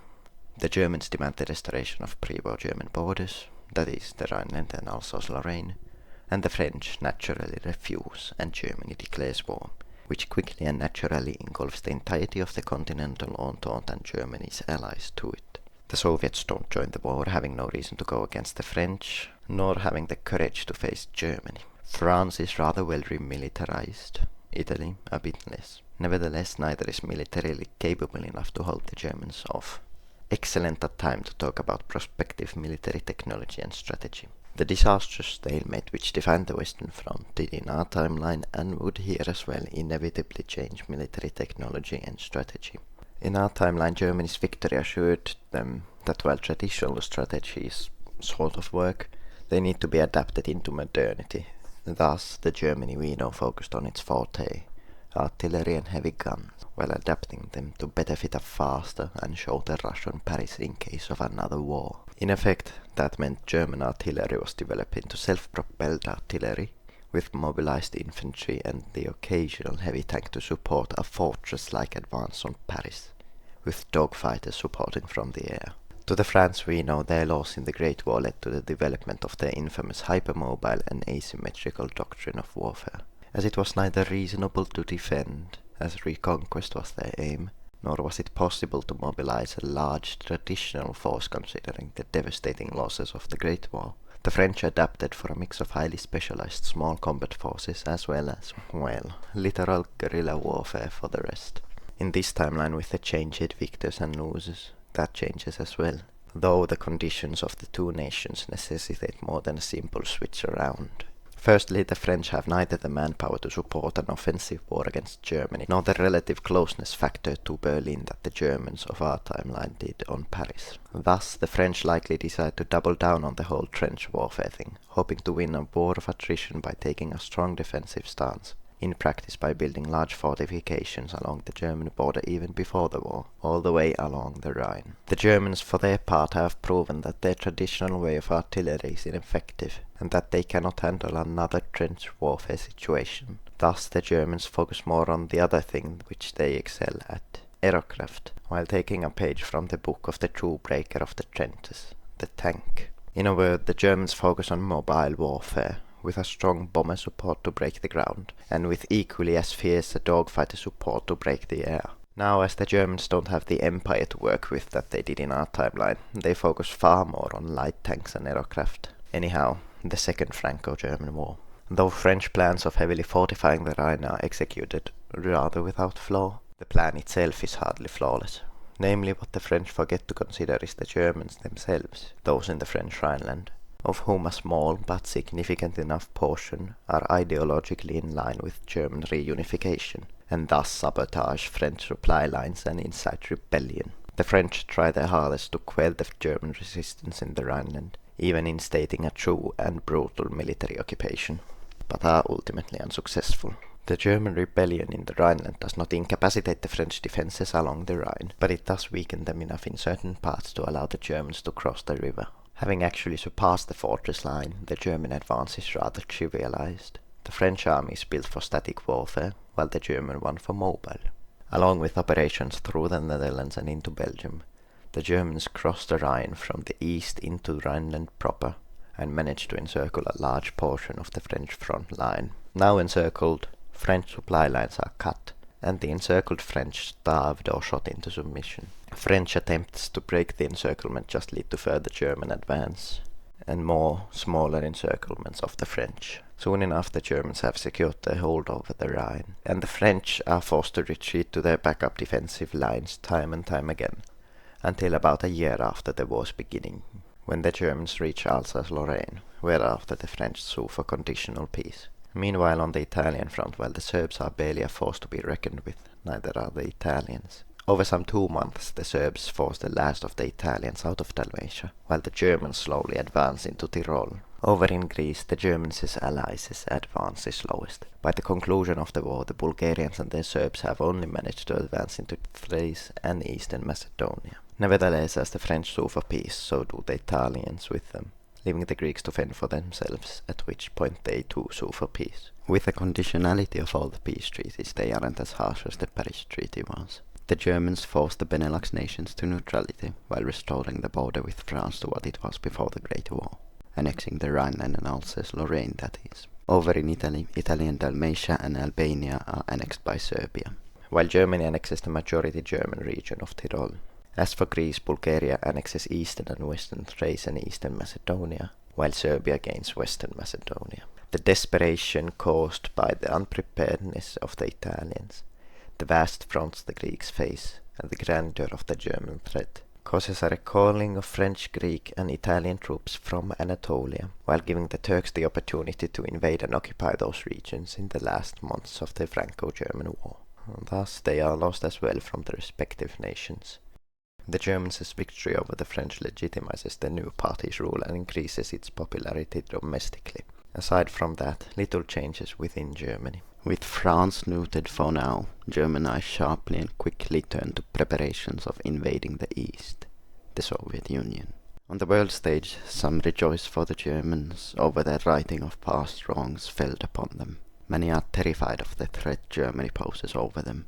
The Germans demand the restoration of pre-war German borders, that is, the Rhineland and Alsace-Lorraine, and the French naturally refuse, and Germany declares war, which quickly and naturally engulfs the entirety of the Continental Entente and Germany's allies to it. The Soviets don't join the war, having no reason to go against the French, nor having the courage to face Germany. France is rather well remilitarized, Italy a bit less. Nevertheless, neither is militarily capable enough to hold the Germans off. Excellent at time to talk about prospective military technology and strategy. The disastrous stalemate which defined the Western Front did in our timeline and would here as well inevitably change military technology and strategy. In our timeline, Germany's victory assured them that while traditional strategies sort of work, they need to be adapted into modernity. Thus, the Germany we know focused on its forte, artillery and heavy guns, while adapting them to better fit a faster and shorter rush on Paris in case of another war. In effect, that meant German artillery was developed into self-propelled artillery, with mobilized infantry and the occasional heavy tank to support a fortress-like advance on Paris, with dogfighters supporting from the air. To the France we know, their loss in the Great War led to the development of their infamous hypermobile and asymmetrical doctrine of warfare, as it was neither reasonable to defend, as reconquest was their aim, nor was it possible to mobilize a large traditional force considering the devastating losses of the Great War. The French adapted for a mix of highly specialized small combat forces as well as, well, literal guerrilla warfare for the rest. In this timeline with the changed victors and losers, that changes as well, though the conditions of the two nations necessitate more than a simple switch around. Firstly, the French have neither the manpower to support an offensive war against Germany, nor the relative closeness factor to Berlin that the Germans of our timeline did on Paris. Thus, the French likely decide to double down on the whole trench warfare thing, hoping to win a war of attrition by taking a strong defensive stance, in practice by building large fortifications along the German border even before the war, all the way along the Rhine. The Germans for their part have proven that their traditional way of artillery is ineffective, and that they cannot handle another trench warfare situation. Thus the Germans focus more on the other thing which they excel at, aircraft, while taking a page from the book of the true breaker of the trenches, the tank. In a word, the Germans focus on mobile warfare, with a strong bomber support to break the ground, and with equally as fierce a dogfighter support to break the air. Now, as the Germans don't have the empire to work with that they did in our timeline, they focus far more on light tanks and aircraft. Anyhow, the Second Franco-German War. Though French plans of heavily fortifying the Rhine are executed rather without flaw, the plan itself is hardly flawless. Namely, what the French forget to consider is the Germans themselves, those in the French Rhineland, of whom a small but significant enough portion are ideologically in line with German reunification, and thus sabotage French supply lines and incite rebellion. The French try their hardest to quell the German resistance in the Rhineland, even instating a true and brutal military occupation, but are ultimately unsuccessful. The German rebellion in the Rhineland does not incapacitate the French defences along the Rhine, but it does weaken them enough in certain parts to allow the Germans to cross the river. Having actually surpassed the fortress line, the German advance is rather trivialized. The French army is built for static warfare, while the German one for mobile. Along with operations through the Netherlands and into Belgium, the Germans crossed the Rhine from the east into Rhineland proper and managed to encircle a large portion of the French front line. Now encircled, French supply lines are cut, and the encircled French starved or shot into submission. French attempts to break the encirclement just lead to further German advance, and more smaller encirclements of the French. Soon enough the Germans have secured their hold over the Rhine, and the French are forced to retreat to their backup defensive lines time and time again, until about a year after the war's beginning, when the Germans reach Alsace-Lorraine, whereafter the French sue for conditional peace. Meanwhile, on the Italian front, while the Serbs are barely a force to be reckoned with, neither are the Italians. Over some 2 months, the Serbs force the last of the Italians out of Dalmatia, while the Germans slowly advance into Tyrol. Over in Greece, the Germans' allies' advance is slowest. By the conclusion of the war, the Bulgarians and the Serbs have only managed to advance into Thrace and eastern Macedonia. Nevertheless, as the French sue for peace, so do the Italians with them, leaving the Greeks to fend for themselves, at which point they too sue for peace. With the conditionality of all the peace treaties, they aren't as harsh as the Paris Treaty was. The Germans forced the Benelux nations to neutrality while restoring the border with France to what it was before the Great War, annexing the Rhineland and Alsace-Lorraine, that is. Over in Italy, Italian Dalmatia and Albania are annexed by Serbia, while Germany annexes the majority German region of Tyrol. As for Greece, Bulgaria annexes eastern and western Thrace and eastern Macedonia, while Serbia gains western Macedonia. The desperation caused by the unpreparedness of the Italians, the vast fronts the Greeks face, and the grandeur of the German threat, causes a recalling of French, Greek and Italian troops from Anatolia, while giving the Turks the opportunity to invade and occupy those regions in the last months of the Franco-German War. Thus they are lost as well from the respective nations. The Germans' victory over the French legitimizes the new party's rule and increases its popularity domestically. Aside from that, little changes within Germany. With France neutered for now, German eyes sharply and quickly turn to preparations of invading the East, the Soviet Union. On the world stage, some rejoice for the Germans over their righting of past wrongs felled upon them. Many are terrified of the threat Germany poses over them.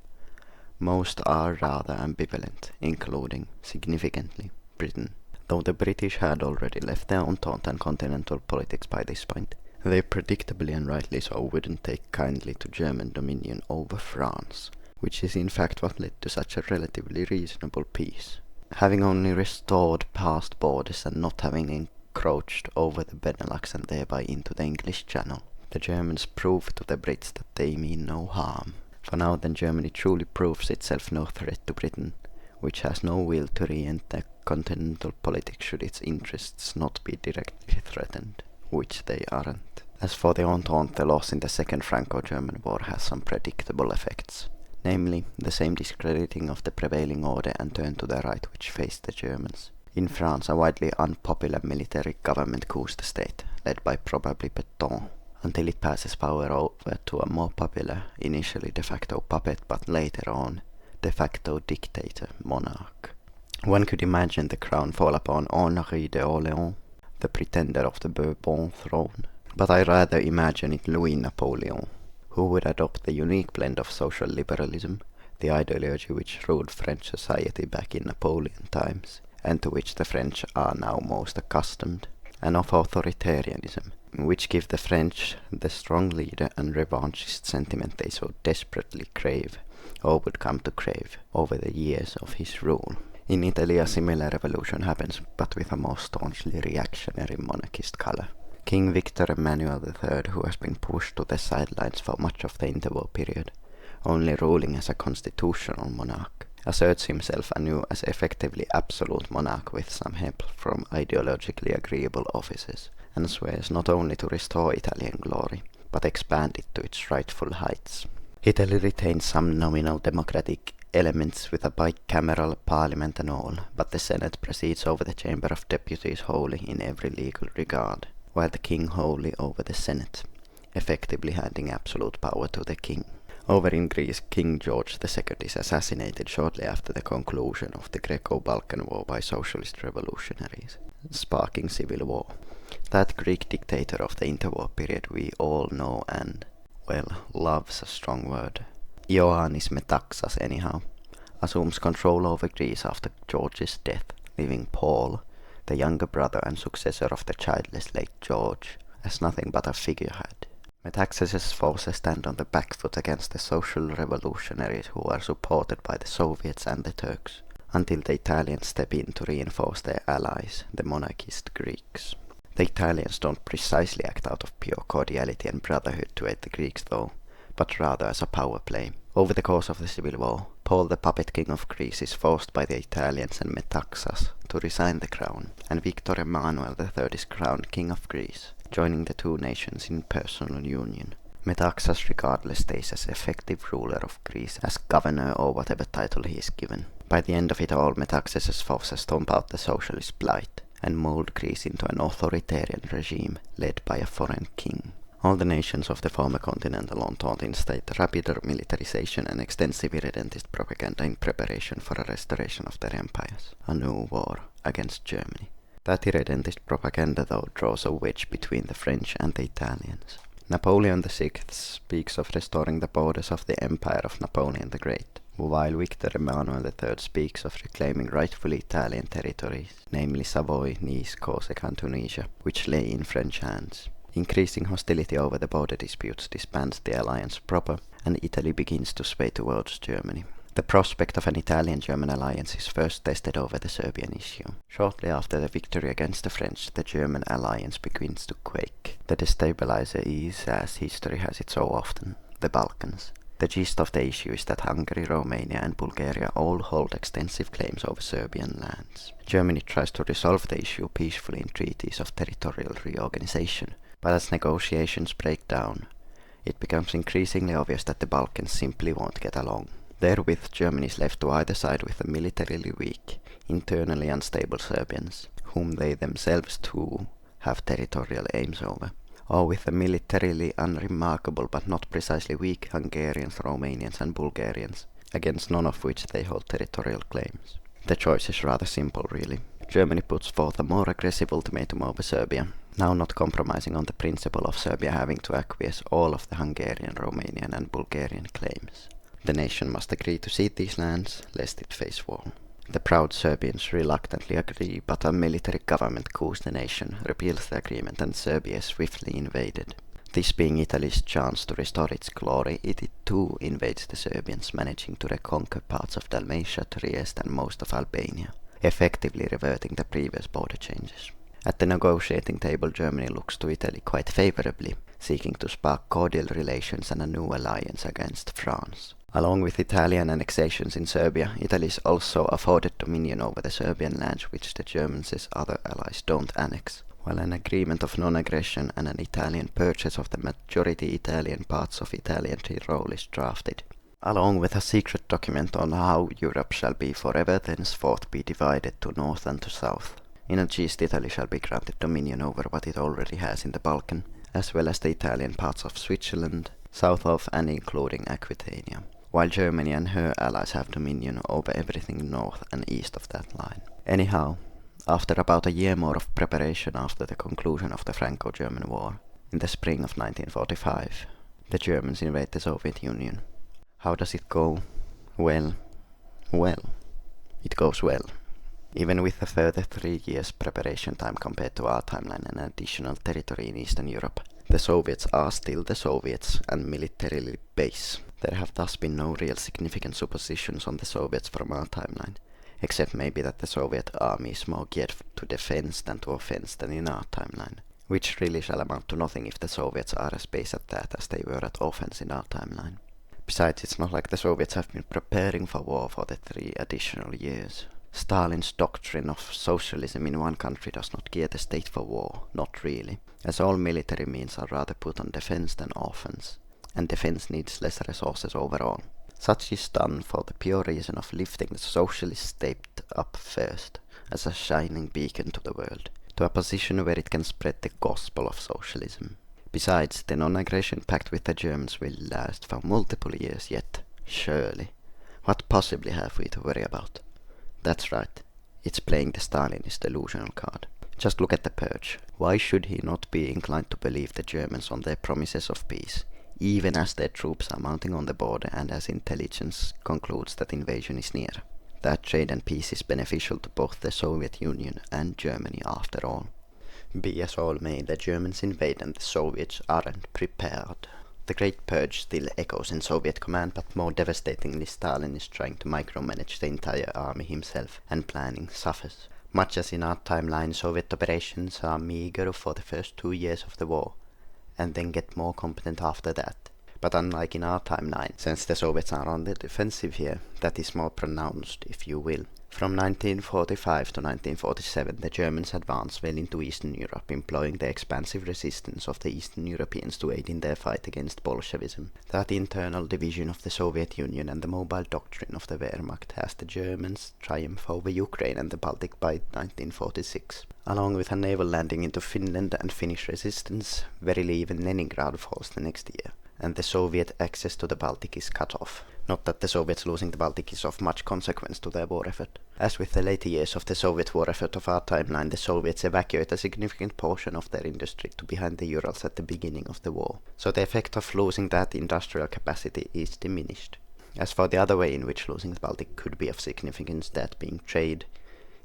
Most are rather ambivalent, including, significantly, Britain. Though the British had already left their Entente and continental politics by this point, they predictably and rightly so wouldn't take kindly to German dominion over France, which is in fact what led to such a relatively reasonable peace. Having only restored past borders and not having encroached over the Benelux and thereby into the English Channel, the Germans prove to the Brits that they mean no harm. For now then Germany truly proves itself no threat to Britain, which has no will to re-enter continental politics should its interests not be directly threatened, which they aren't. As for the Entente, the loss in the Second Franco-German War has some predictable effects, namely the same discrediting of the prevailing order and turn to the right which faced the Germans. In France, a widely unpopular military government coups the state, led by probably Pétain, until it passes power over to a more popular, initially de facto puppet but later on de facto dictator monarch. One could imagine the crown fall upon Henri de Orléans, the pretender of the Bourbon throne, but I rather imagine it Louis Napoleon, who would adopt the unique blend of social liberalism, the ideology which ruled French society back in Napoleon times, and to which the French are now most accustomed, and of authoritarianism, which give the French the strong leader and revanchist sentiment they so desperately crave, or would come to crave, over the years of his rule. In Italy a similar revolution happens, but with a more staunchly reactionary monarchist colour. King Victor Emmanuel III, who has been pushed to the sidelines for much of the interwar period, only ruling as a constitutional monarch, asserts himself anew as effectively absolute monarch with some help from ideologically agreeable offices, and swears not only to restore Italian glory, but expand it to its rightful heights. Italy retains some nominal democratic elements with a bicameral parliament and all, but the Senate presides over the Chamber of Deputies wholly in every legal regard, while the king wholly over the Senate. effectively handing absolute power to the king. Over in Greece, King George II is assassinated shortly after the conclusion of the Greco-Balkan War by socialist revolutionaries, sparking civil war. That Greek dictator of the interwar period we all know and, well, love's a strong word. Ioannis Metaxas anyhow, assumes control over Greece after George's death, leaving Paul, the younger brother and successor of the childless late George, as nothing but a figurehead. Metaxas's forces stand on the back foot against the social revolutionaries who are supported by the Soviets and the Turks, until the Italians step in to reinforce their allies, the monarchist Greeks. The Italians don't precisely act out of pure cordiality and brotherhood to aid the Greeks though, but rather as a power play. Over the course of the civil war, Paul the puppet king of Greece is forced by the Italians and Metaxas to resign the crown, and Victor Emmanuel III is crowned king of Greece, joining the two nations in personal union. Metaxas regardless stays as effective ruler of Greece, as governor or whatever title he is given. By the end of it all, Metaxas's forces stomp out the socialist blight and mold Greece into an authoritarian regime led by a foreign king. All the nations of the former continental Entente instate rapid militarization and extensive irredentist propaganda in preparation for a restoration of their empires, a new war against Germany. That irredentist propaganda though draws a wedge between the French and the Italians. Napoleon VI speaks of restoring the borders of the empire of Napoleon the Great, while Victor Emmanuel III speaks of reclaiming rightfully Italian territories, namely Savoy, Nice, Corsica and Tunisia, which lay in French hands. Increasing hostility over the border disputes disbands the alliance proper, and Italy begins to sway towards Germany. The prospect of an Italian-German alliance is first tested over the Serbian issue. Shortly after the victory against the French, the German alliance begins to quake. The destabilizer is, as history has it so often, the Balkans. The gist of the issue is that Hungary, Romania and Bulgaria all hold extensive claims over Serbian lands. Germany tries to resolve the issue peacefully in treaties of territorial reorganization, but as negotiations break down, it becomes increasingly obvious that the Balkans simply won't get along. Therewith, Germany is left to either side with the militarily weak, internally unstable Serbians, whom they themselves too have territorial aims over, or with the militarily unremarkable but not precisely weak Hungarians, Romanians and Bulgarians, against none of which they hold territorial claims. The choice is rather simple, really. Germany puts forth a more aggressive ultimatum over Serbia, now not compromising on the principle of Serbia having to acquiesce all of the Hungarian, Romanian and Bulgarian claims. The nation must agree to cede these lands, lest it face war. The proud Serbians reluctantly agree, but a military government coups the nation, repeals the agreement and Serbia is swiftly invaded. This being Italy's chance to restore its glory, it too invades the Serbians, managing to reconquer parts of Dalmatia, Trieste and most of Albania, effectively reverting the previous border changes. At the negotiating table, Germany looks to Italy quite favorably, seeking to spark cordial relations and a new alliance against France. Along with Italian annexations in Serbia, Italy is also afforded dominion over the Serbian lands which the Germans' other allies don't annex, while an agreement of non-aggression and an Italian purchase of the majority Italian parts of Italian Tyrol is drafted, along with a secret document on how Europe shall be forever thenceforth be divided to north and to south. In a gist, Italy shall be granted dominion over what it already has in the Balkan, as well as the Italian parts of Switzerland, south of and including Aquitania, while Germany and her allies have dominion over everything north and east of that line. Anyhow, after about a year more of preparation after the conclusion of the Franco-German War, in the spring of 1945, the Germans invade the Soviet Union. How does it go? Well, it goes well. Even with a further 3 years preparation time compared to our timeline and additional territory in Eastern Europe, the Soviets are still the Soviets and militarily base. There have thus been no real significant suppositions on the Soviets from our timeline, except maybe that the Soviet army is more geared to defense than to offense than in our timeline, which really shall amount to nothing if the Soviets are as base at that as they were at offense in our timeline. Besides, it's not like the Soviets have been preparing for war for the 3 additional years. Stalin's doctrine of socialism in one country does not gear the state for war, not really, as all military means are rather put on defense than offense, and defense needs less resources overall. Such is done for the pure reason of lifting the socialist state up first, as a shining beacon to the world, to a position where it can spread the gospel of socialism. Besides, the non-aggression pact with the Germans will last for multiple years yet, surely. What possibly have we to worry about? That's right, it's playing the Stalinist delusional card. Just look at the purge. Why should he not be inclined to believe the Germans on their promises of peace, even as their troops are mounting on the border and as intelligence concludes that invasion is near? That trade and peace is beneficial to both the Soviet Union and Germany after all. Be as all may, the Germans invade and the Soviets aren't prepared. The Great Purge still echoes in Soviet command, but more devastatingly Stalin is trying to micromanage the entire army himself, and planning suffers. Much as in our timeline, Soviet operations are meager for the first 2 years of the war, and then get more competent after that. But unlike in our timeline, since the Soviets are on the defensive here, that is more pronounced, if you will. From 1945 to 1947, the Germans advanced well into Eastern Europe, employing the expansive resistance of the Eastern Europeans to aid in their fight against Bolshevism. That internal division of the Soviet Union and the mobile doctrine of the Wehrmacht has the Germans triumph over Ukraine and the Baltic by 1946. Along with a naval landing into Finland and Finnish resistance, verily even Leningrad falls the next year, and the Soviet access to the Baltic is cut off. Not that the Soviets losing the Baltic is of much consequence to their war effort. As with the later years of the Soviet war effort of our timeline, the Soviets evacuate a significant portion of their industry to behind the Urals at the beginning of the war. So the effect of losing that industrial capacity is diminished. As for the other way in which losing the Baltic could be of significance, that being trade,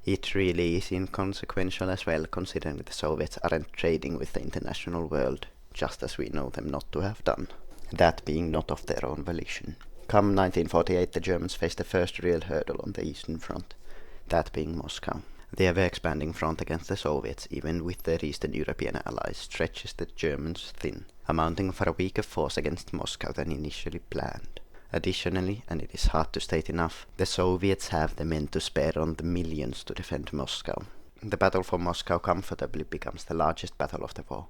it really is inconsequential as well, considering the Soviets aren't trading with the international world, just as we know them not to have done. That being not of their own volition. Come 1948, the Germans faced the first real hurdle on the Eastern Front, that being Moscow. The ever-expanding front against the Soviets, even with their Eastern European allies, stretches the Germans thin, amounting for a weaker force against Moscow than initially planned. Additionally, and it is hard to state enough, the Soviets have the men to spare on the millions to defend Moscow. The battle for Moscow comfortably becomes the largest battle of the war.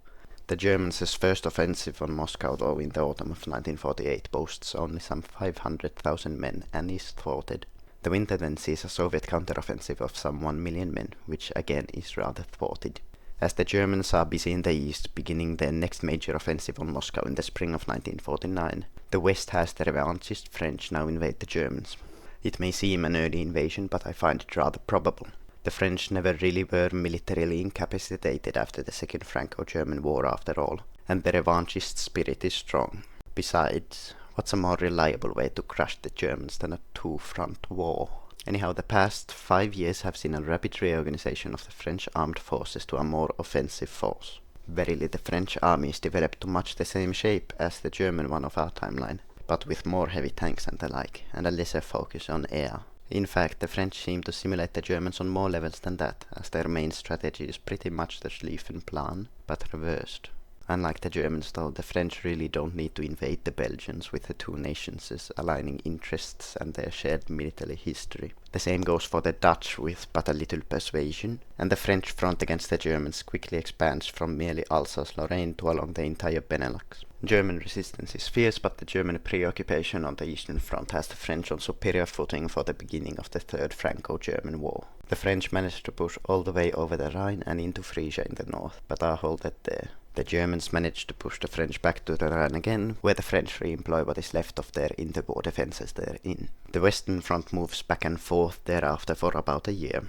The Germans' first offensive on Moscow, though, in the autumn of 1948 boasts only some 500,000 men and is thwarted. The winter then sees a Soviet counteroffensive of some 1 million men, which again is rather thwarted. As the Germans are busy in the east, beginning their next major offensive on Moscow in the spring of 1949, the west has the revanchist French now invade the Germans. It may seem an early invasion, but I find it rather probable. The French never really were militarily incapacitated after the Second Franco-German War after all, and the revanchist spirit is strong. Besides, what's a more reliable way to crush the Germans than a two-front war? Anyhow, the past 5 years have seen a rapid reorganization of the French armed forces to a more offensive force. Verily, the French army is developed to much the same shape as the German one of our timeline, but with more heavy tanks and the like, and a lesser focus on air. In fact, the French seem to simulate the Germans on more levels than that, as their main strategy is pretty much the Schlieffenplan, but reversed. Unlike the Germans, though, the French really don't need to invade the Belgians, with the two nations aligning interests and their shared military history. The same goes for the Dutch, with but a little persuasion, and the French front against the Germans quickly expands from merely Alsace-Lorraine to along the entire Benelux. German resistance is fierce, but the German preoccupation on the Eastern Front has the French on superior footing for the beginning of the Third Franco-German War. The French managed to push all the way over the Rhine and into Frisia in the north, but are halted there. The Germans managed to push the French back to the Rhine again, where the French re-employ what is left of their interwar defences therein. The Western Front moves back and forth thereafter for about a year,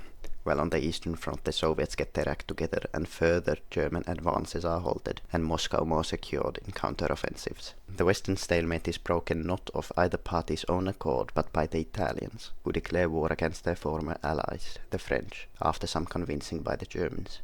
while on the Eastern Front the Soviets get their act together and further German advances are halted, and Moscow more secured in counter-offensives. The Western stalemate is broken not of either party's own accord, but by the Italians, who declare war against their former allies, the French, after some convincing by the Germans.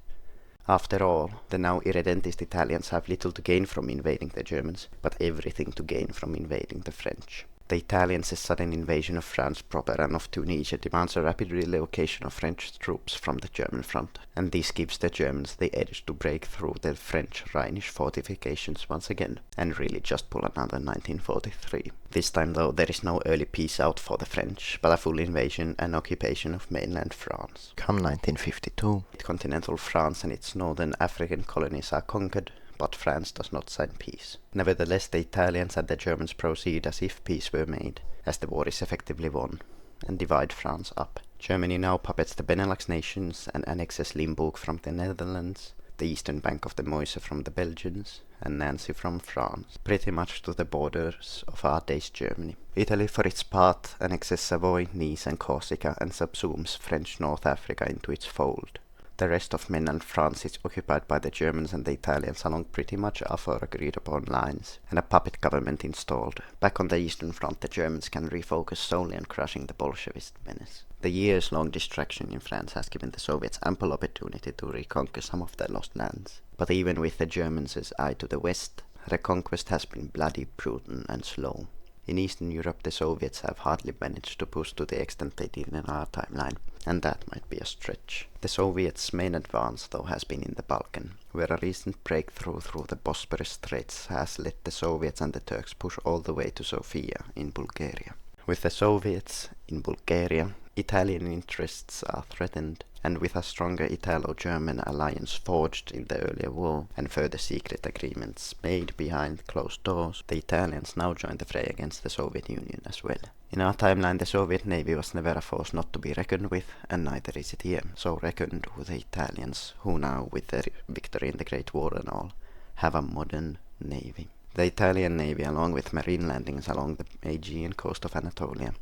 After all, the now irredentist Italians have little to gain from invading the Germans, but everything to gain from invading the French. The Italians' sudden invasion of France proper and of Tunisia demands a rapid relocation of French troops from the German front, and this gives the Germans the edge to break through the French Rhinish fortifications once again, and really just pull another 1943. This time, though, there is no early peace out for the French, but a full invasion and occupation of mainland France. Come 1952. Continental France and its northern African colonies are conquered, but France does not sign peace. Nevertheless, the Italians and the Germans proceed as if peace were made, as the war is effectively won, and divide France up. Germany now puppets the Benelux nations and annexes Limburg from the Netherlands, the eastern bank of the Meuse from the Belgians, and Nancy from France, pretty much to the borders of our day's Germany. Italy, for its part, annexes Savoy, Nice and Corsica and subsumes French North Africa into its fold. The rest of mainland France is occupied by the Germans and the Italians along pretty much our agreed upon lines, and a puppet government installed. Back on the Eastern Front, the Germans can refocus solely on crushing the Bolshevist menace. The years-long distraction in France has given the Soviets ample opportunity to reconquer some of their lost lands. But even with the Germans' eye to the west, reconquest has been bloody, brutal and slow. In Eastern Europe, the Soviets have hardly managed to push to the extent they did in our timeline, and that might be a stretch. The Soviets' main advance, though, has been in the Balkan, where a recent breakthrough through the Bosporus Straits has let the Soviets and the Turks push all the way to Sofia in Bulgaria. With the Soviets in Bulgaria, Italian interests are threatened, and with a stronger Italo-German alliance forged in the earlier war and further secret agreements made behind closed doors, the Italians now join the fray against the Soviet Union as well. In our timeline, the Soviet Navy was never a force not to be reckoned with, and neither is it here. So reckoned with the Italians, who now, with their victory in the Great War and all, have a modern navy. The Italian navy, along with marine landings along the Aegean coast of Anatolia,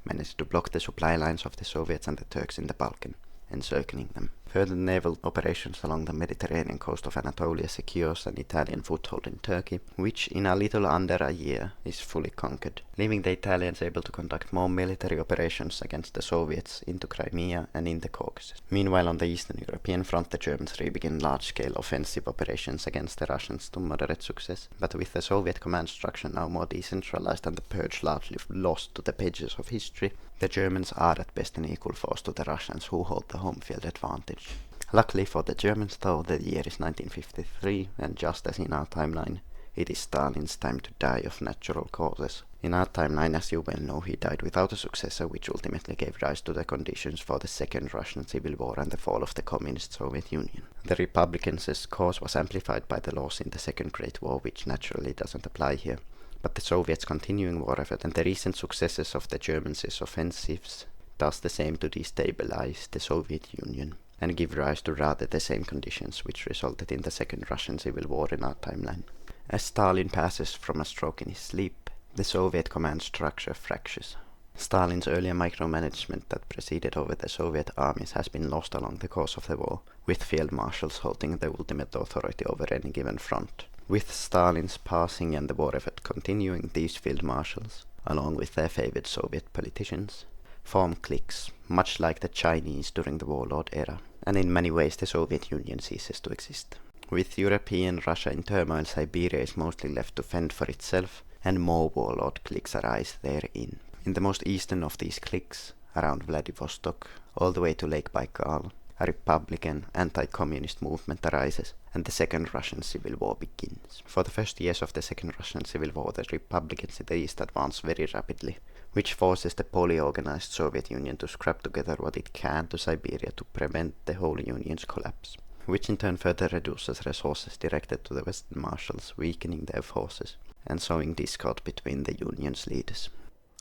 managed to block the supply lines of the Soviets and the Turks in the Balkan, encircling them. Further naval operations along the Mediterranean coast of Anatolia secures an Italian foothold in Turkey, which in a little under a year is fully conquered, leaving the Italians able to conduct more military operations against the Soviets into Crimea and in the Caucasus. Meanwhile, on the Eastern European front, the Germans re-begin large-scale offensive operations against the Russians to moderate success, but with the Soviet command structure now more decentralized and the purge largely lost to the pages of history, the Germans are at best an equal force to the Russians, who hold the home field advantage. Luckily for the Germans, though, the year is 1953, and just as in our timeline, it is Stalin's time to die of natural causes. In our timeline, as you well know, he died without a successor, which ultimately gave rise to the conditions for the Second Russian Civil War and the fall of the Communist Soviet Union. The Republicans' cause was amplified by the loss in the Second Great War, which naturally doesn't apply here. But the Soviets' continuing war effort and the recent successes of the Germans' offensives does the same to destabilize the Soviet Union and give rise to rather the same conditions which resulted in the Second Russian Civil War in our timeline. As Stalin passes from a stroke in his sleep, the Soviet command structure fractures. Stalin's earlier micromanagement that presided over the Soviet armies has been lost along the course of the war, with field marshals holding the ultimate authority over any given front. With Stalin's passing and the war effort continuing, these field marshals, along with their favored Soviet politicians, form cliques, much like the Chinese during the warlord era, and in many ways the Soviet Union ceases to exist. With European Russia in turmoil, Siberia is mostly left to fend for itself, and more warlord cliques arise therein. In the most eastern of these cliques, around Vladivostok, all the way to Lake Baikal, a Republican, anti-communist movement arises, and the Second Russian Civil War begins. For the first years of the Second Russian Civil War, the Republicans in the East advance very rapidly, which forces the poorly-organized Soviet Union to scrap together what it can to Siberia to prevent the whole Union's collapse, which in turn further reduces resources directed to the Western marshals, weakening their forces, and sowing discord between the Union's leaders.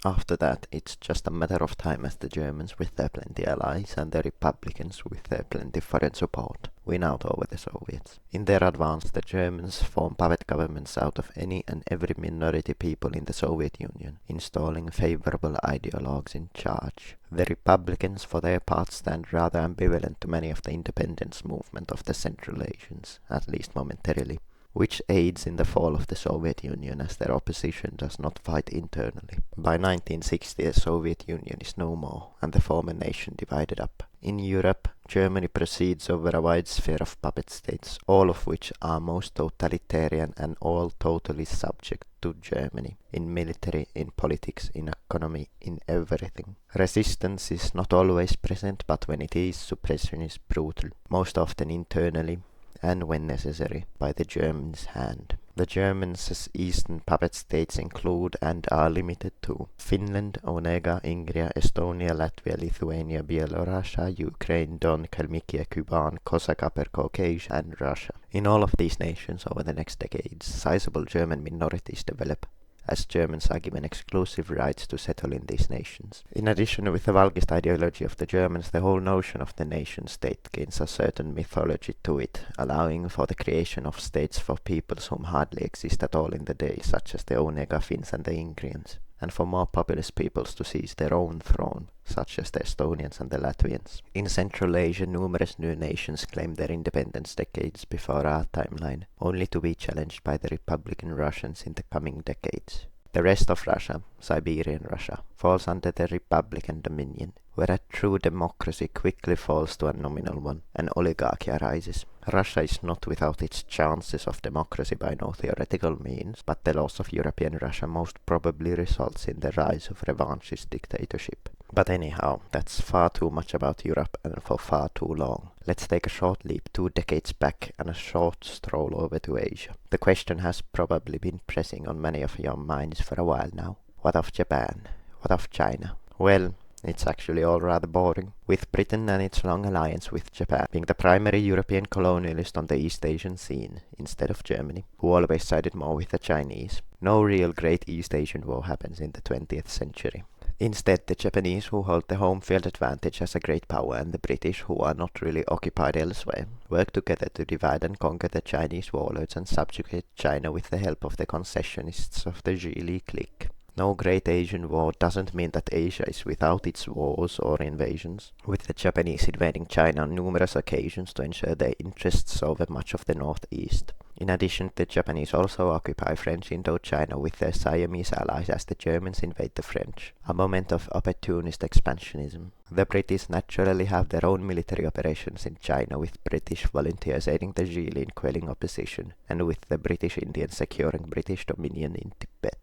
After that, it's just a matter of time as the Germans with their plenty allies and the Republicans with their plenty foreign support win out over the Soviets. In their advance, the Germans form puppet governments out of any and every minority people in the Soviet Union, installing favorable ideologues in charge. The Republicans, for their part, stand rather ambivalent to many of the independence movement of the Central Asians, at least momentarily, which aids in the fall of the Soviet Union as their opposition does not fight internally. By 1960, the Soviet Union is no more, and the former nation divided up. In Europe, Germany proceeds over a wide sphere of puppet states, all of which are most totalitarian and all totally subject to Germany, in military, in politics, in economy, in everything. Resistance is not always present, but when it is, suppression is brutal, most often internally, and when necessary, by the Germans' hand. The Germans' eastern puppet states include and are limited to Finland, Onega, Ingria, Estonia, Latvia, Lithuania, Belarusia, Ukraine, Don, Kalmykia, Kuban, Cossack, Upper Caucasia, and Russia. In all of these nations over the next decades, sizable German minorities develop, as Germans are given exclusive rights to settle in these nations. In addition, with the Valgist ideology of the Germans, the whole notion of the nation-state gains a certain mythology to it, allowing for the creation of states for peoples whom hardly exist at all in the day, such as the Onega Finns and the Ingrians, and for more populous peoples to seize their own throne, such as the Estonians and the Latvians. In Central Asia, numerous new nations claimed their independence decades before our timeline, only to be challenged by the Republican Russians in the coming decades. The rest of Russia, Siberian Russia, falls under the Republican dominion, where a true democracy quickly falls to a nominal one, and oligarchy arises. Russia is not without its chances of democracy by no theoretical means, but the loss of European Russia most probably results in the rise of revanchist dictatorship. But anyhow, that's far too much about Europe and for far too long. Let's take a short leap 2 decades back and a short stroll over to Asia. The question has probably been pressing on many of your minds for a while now. What of Japan? What of China? Well, it's actually all rather boring, with Britain and its long alliance with Japan being the primary European colonialist on the East Asian scene, instead of Germany, who always sided more with the Chinese. No real great East Asian war happens in the 20th century. Instead, the Japanese, who hold the home field advantage as a great power, and the British, who are not really occupied elsewhere, work together to divide and conquer the Chinese warlords and subjugate China with the help of the concessionists of the Zhili clique. No great Asian war doesn't mean that Asia is without its wars or invasions, with the Japanese invading China on numerous occasions to ensure their interests over much of the northeast. In addition, the Japanese also occupy French Indochina with their Siamese allies as the Germans invade the French, a moment of opportunist expansionism. The British naturally have their own military operations in China, with British volunteers aiding the Zhili in quelling opposition, and with the British Indians securing British dominion in Tibet.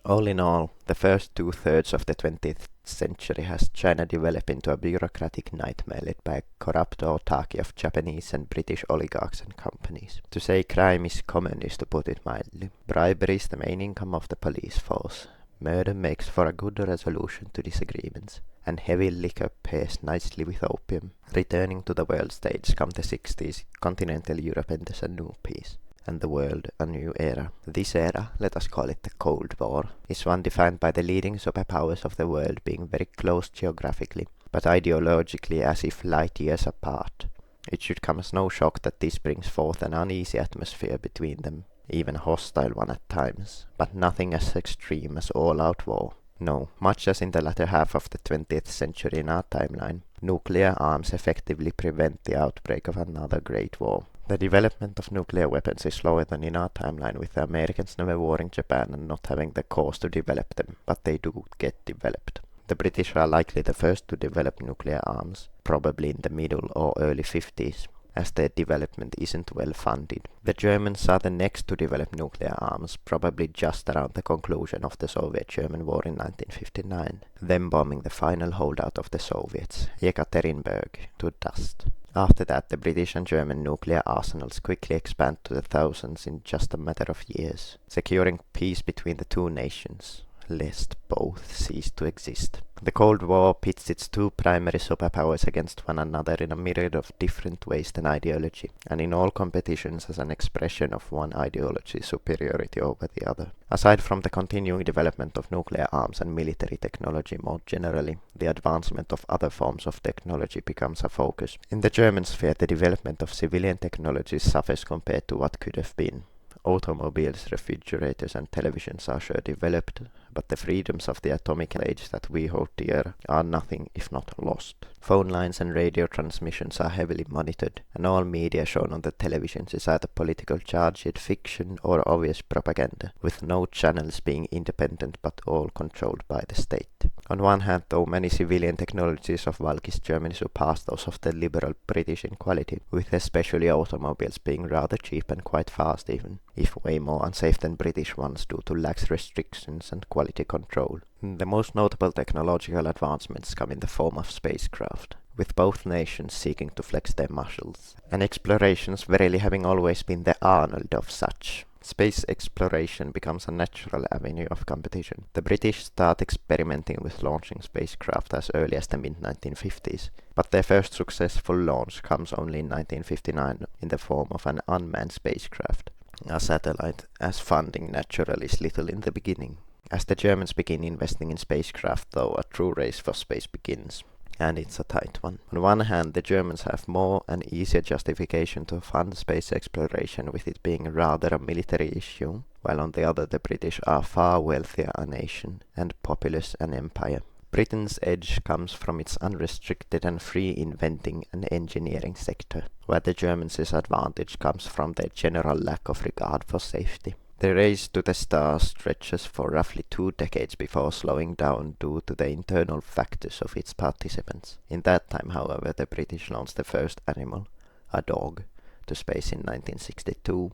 All in all, the first 2/3 of the 20th century has China developed into a bureaucratic nightmare led by a corrupt autarky of Japanese and British oligarchs and companies. To say crime is common is to put it mildly. Bribery is the main income of the police force. Murder makes for a good resolution to disagreements, and heavy liquor pairs nicely with opium. Returning to the world stage come the 60s, continental Europe enters a new peace, and the world a new era. This era, let us call it the Cold War, is one defined by the leading superpowers of the world being very close geographically, but ideologically as if light years apart. It should come as no shock that this brings forth an uneasy atmosphere between them, even a hostile one at times, but nothing as extreme as all-out war. No, much as in the latter half of the 20th century in our timeline, nuclear arms effectively prevent the outbreak of another great war. The development of nuclear weapons is slower than in our timeline, with the Americans never warring Japan and not having the cause to develop them, but they do get developed. The British are likely the first to develop nuclear arms, probably in the middle or early 50s, as their development isn't well funded. The Germans are the next to develop nuclear arms, probably just around the conclusion of the Soviet-German War in 1959, them bombing the final holdout of the Soviets, Yekaterinburg, to dust. After that, the British and German nuclear arsenals quickly expand to the thousands in just a matter of years, securing peace between the two nations, lest both cease to exist. The Cold War pits its two primary superpowers against one another in a myriad of different ways than ideology, and in all competitions as an expression of one ideology's superiority over the other. Aside from the continuing development of nuclear arms and military technology more generally, the advancement of other forms of technology becomes a focus. In the German sphere, the development of civilian technology suffers compared to what could have been. Automobiles, refrigerators and televisions are sure developed, but the freedoms of the atomic age that we hold dear are nothing if not lost. Phone lines and radio transmissions are heavily monitored, and all media shown on the televisions is either political charged fiction or obvious propaganda, with no channels being independent but all controlled by the state. On one hand, though, many civilian technologies of Valgist Germany surpass those of the liberal British in quality, with especially automobiles being rather cheap and quite fast even, if way more unsafe than British ones due to lax restrictions and quality control. The most notable technological advancements come in the form of spacecraft, with both nations seeking to flex their muscles, and explorations verily having always been the Arnold of such. Space exploration becomes a natural avenue of competition. The British start experimenting with launching spacecraft as early as the mid-1950s, but their first successful launch comes only in 1959 in the form of an unmanned spacecraft, a satellite, as funding naturally is little in the beginning. As the Germans begin investing in spacecraft, though, a true race for space begins. And it's a tight one. On one hand, the Germans have more and easier justification to fund space exploration, with it being rather a military issue, while on the other the British are far wealthier a nation and populous an empire. Britain's edge comes from its unrestricted and free inventing and engineering sector, where the Germans' advantage comes from their general lack of regard for safety. The race to the stars stretches for roughly 2 decades before slowing down due to the internal factors of its participants. In that time, however, the British launched the first animal, a dog, to space in 1962.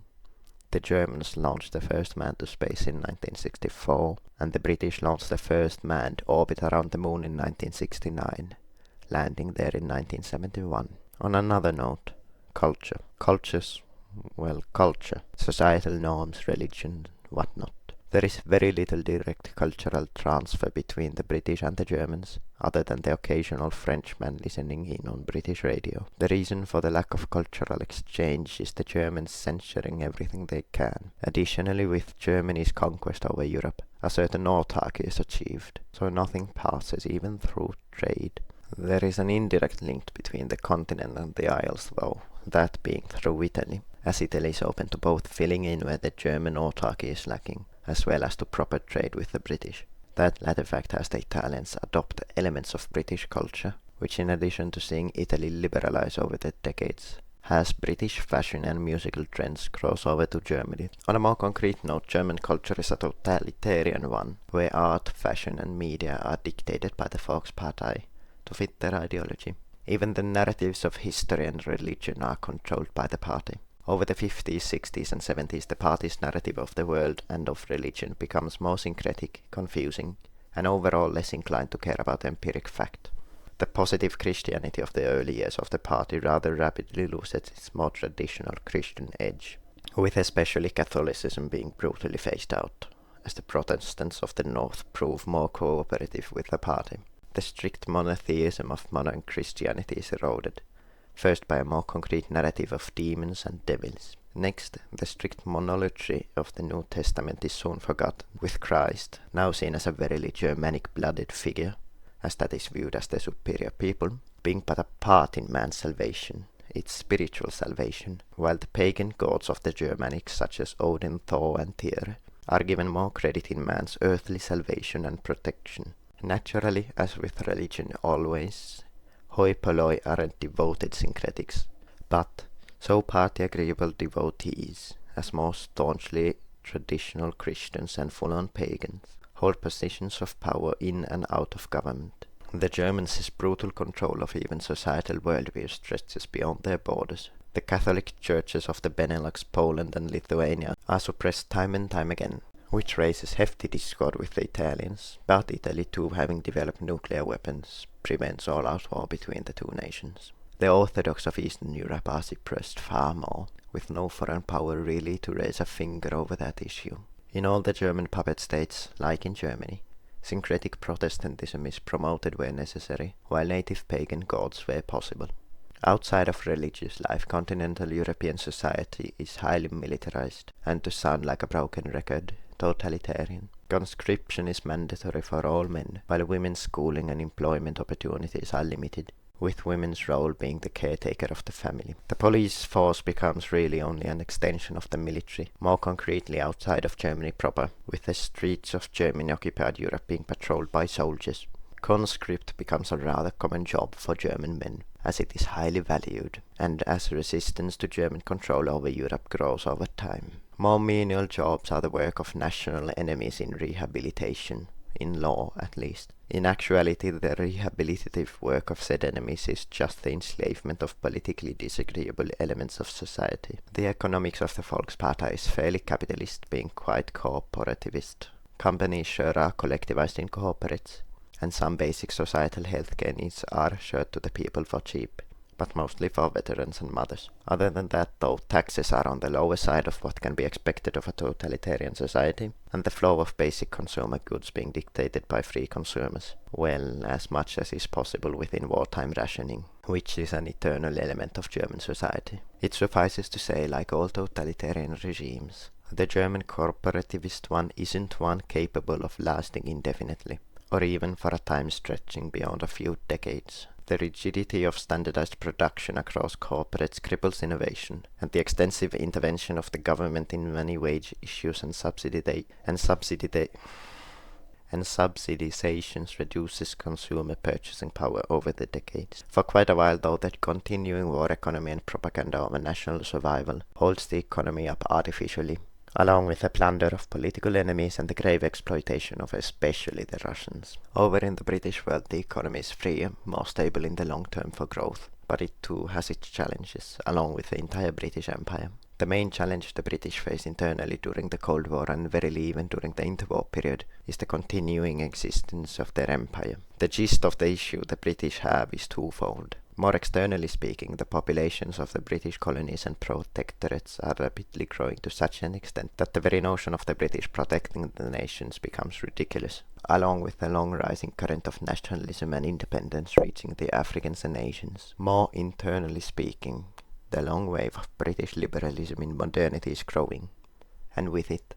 The Germans launched the first man to space in 1964, and the British launched the first manned orbit around the moon in 1969, landing there in 1971. On another note, culture. Culture, societal norms, religion, whatnot. There is very little direct cultural transfer between the British and the Germans, other than the occasional Frenchman listening in on British radio. The reason for the lack of cultural exchange is the Germans censoring everything they can. Additionally, with Germany's conquest over Europe, a certain autarky is achieved, so nothing passes even through trade. There is an indirect link between the continent and the Isles, though, that being through Italy, as Italy is open to both filling in where the German autarky is lacking, as well as to proper trade with the British. That latter fact has the Italians adopt elements of British culture, which in addition to seeing Italy liberalize over the decades, has British fashion and musical trends cross over to Germany. On a more concrete note, German culture is a totalitarian one, where art, fashion and media are dictated by the Volkspartei to fit their ideology. Even the narratives of history and religion are controlled by the party. Over the 50s, 60s and 70s, the party's narrative of the world and of religion becomes more syncretic, confusing, and overall less inclined to care about empiric fact. The positive Christianity of the early years of the party rather rapidly loses its more traditional Christian edge, with especially Catholicism being brutally phased out, as the Protestants of the North prove more cooperative with the party. The strict monotheism of modern Christianity is eroded, first by a more concrete narrative of demons and devils. Next, the strict monolatry of the New Testament is soon forgotten, with Christ, now seen as a verily Germanic-blooded figure, as that is viewed as the superior people, being but a part in man's salvation, its spiritual salvation, while the pagan gods of the Germanics, such as Odin, Thor and Tyr, are given more credit in man's earthly salvation and protection. Naturally, as with religion always, hoi polloi aren't devoted syncretics, but so party-agreeable devotees as more staunchly traditional Christians and full-on pagans hold positions of power in and out of government. The Germans' brutal control of even societal worldview stretches beyond their borders. The Catholic churches of the Benelux, Poland and Lithuania are suppressed time and time again, which raises hefty discord with the Italians, but Italy too, having developed nuclear weapons, prevents all-out war between the two nations. The Orthodox of Eastern Europe are suppressed far more, with no foreign power really to raise a finger over that issue. In all the German puppet states, like in Germany, syncretic Protestantism is promoted where necessary, while native pagan gods where possible. Outside of religious life, continental European society is highly militarized, and to sound like a broken record, totalitarian. Conscription is mandatory for all men, while women's schooling and employment opportunities are limited, with women's role being the caretaker of the family. The police force becomes really only an extension of the military, more concretely outside of Germany proper, with the streets of German-occupied Europe being patrolled by soldiers. Conscript becomes a rather common job for German men, as it is highly valued, and as resistance to German control over Europe grows over time. More menial jobs are the work of national enemies in rehabilitation, in law at least. In actuality, the rehabilitative work of said enemies is just the enslavement of politically disagreeable elements of society. The economics of the Volkspartei is fairly capitalist, being quite cooperativist. Companies sure are collectivized in cooperates, and some basic societal healthcare needs are shared to the people for cheap, but mostly for veterans and mothers. Other than that, though, taxes are on the lower side of what can be expected of a totalitarian society, and the flow of basic consumer goods being dictated by free consumers, well, as much as is possible within wartime rationing, which is an eternal element of German society. It suffices to say, like all totalitarian regimes, The German corporativist one isn't one capable of lasting indefinitely, or even for a time stretching beyond a few decades. The rigidity of standardized production across corporates cripples innovation, and the extensive intervention of the government in many wage issues and subsidizations reduces consumer purchasing power over the decades. For quite a while though, the continuing war economy and propaganda of a national survival holds the economy up artificially, along with the plunder of political enemies and the grave exploitation of especially the Russians. Over in the British world, the economy is freer, more stable in the long term for growth, but it too has its challenges, along with the entire British Empire. The main challenge the British face internally during the Cold War and verily even during the Interwar period is the continuing existence of their empire. The gist of the issue the British have is twofold. More externally speaking, the populations of the British colonies and protectorates are rapidly growing to such an extent that the very notion of the British protecting the nations becomes ridiculous, along with the long rising current of nationalism and independence reaching the Africans and Asians. More internally speaking, the long wave of British liberalism in modernity is growing, and with it,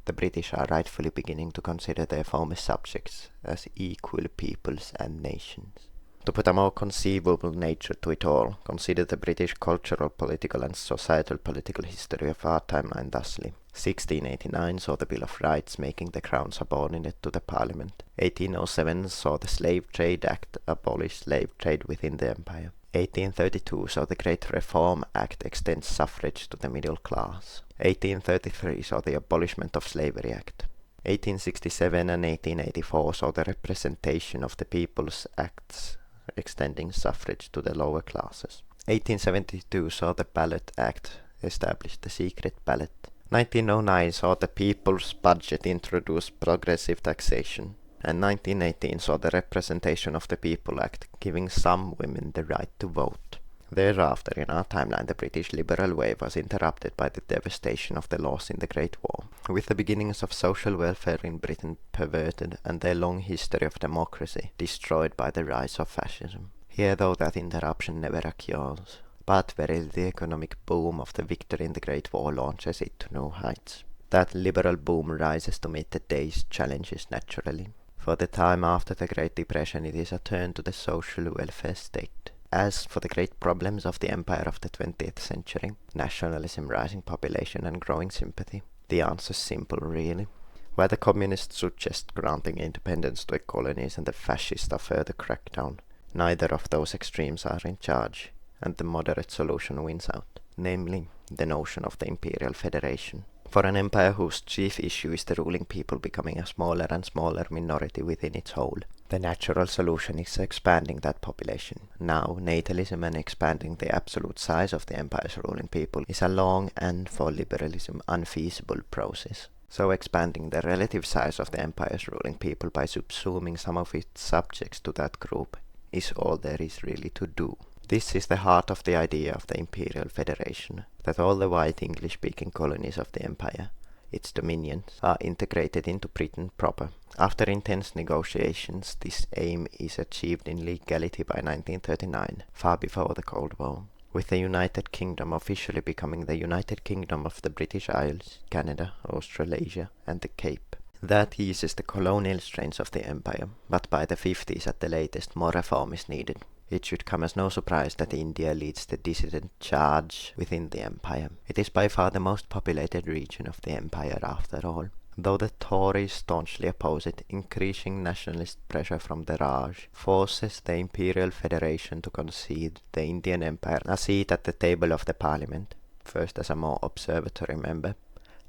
the British are rightfully beginning to consider their former subjects as equal peoples and nations. To put a more conceivable nature to it all, consider the British cultural, political and societal political history of our timeline thusly. 1689 saw the Bill of Rights making the Crown subordinate to the Parliament. 1807 saw the Slave Trade Act abolish slave trade within the Empire. 1832 saw the Great Reform Act extend suffrage to the middle class. 1833 saw the Abolishment of Slavery Act. 1867 and 1884 saw the Representation of the People's Acts extending suffrage to the lower classes. 1872 saw the Ballot Act establish the secret ballot. 1909 saw the People's Budget introduce progressive taxation. And 1918 saw the Representation of the People Act giving some women the right to vote. Thereafter, in our timeline, the British liberal wave was interrupted by the devastation of the loss in the Great War, with the beginnings of social welfare in Britain perverted and their long history of democracy destroyed by the rise of fascism. Here, though, that interruption never occurs, but verily the economic boom of the victory in the Great War launches it to new heights. That liberal boom rises to meet the day's challenges naturally. For the time after the Great Depression, it is a turn to the social welfare state. As for the great problems of the empire of the 20th century, nationalism, rising population and growing sympathy, the answer is simple really. Where the communists suggest granting independence to the colonies and the fascists a further crackdown, neither of those extremes are in charge, and the moderate solution wins out, namely the notion of the imperial federation. For an empire whose chief issue is the ruling people becoming a smaller and smaller minority within its whole, the natural solution is expanding that population. Now, natalism and expanding the absolute size of the empire's ruling people is a long and, for liberalism, unfeasible process. So expanding the relative size of the empire's ruling people by subsuming some of its subjects to that group is all there is really to do. This is the heart of the idea of the imperial federation, that all the white English-speaking colonies of the empire, its dominions, are integrated into Britain proper. After intense negotiations, this aim is achieved in legality by 1939, far before the Cold War, with the United Kingdom officially becoming the United Kingdom of the British Isles, Canada, Australasia and the Cape. That eases the colonial strains of the empire, but by the 50s at the latest more reform is needed. It should come as no surprise that India leads the dissident charge within the empire. It is by far the most populated region of the empire after all. Though the Tories staunchly oppose it, increasing nationalist pressure from the Raj forces the Imperial Federation to concede the Indian Empire a seat at the table of the Parliament, first as a more observatory member,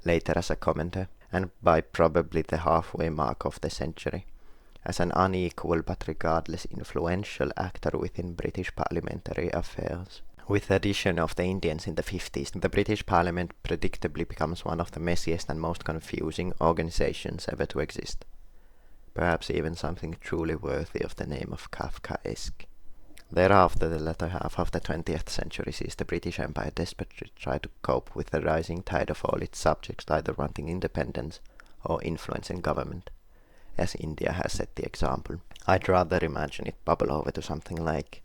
later as a commentator, and by probably the halfway mark of the century, as an unequal but regardless influential actor within British parliamentary affairs. With the addition of the Indians in the 50s, the British Parliament predictably becomes one of the messiest and most confusing organizations ever to exist. Perhaps even something truly worthy of the name of Kafkaesque. Thereafter, the latter half of the 20th century sees the British Empire desperately try to cope with the rising tide of all its subjects either wanting independence or influence in government, as India has set the example. I'd rather imagine it bubble over to something like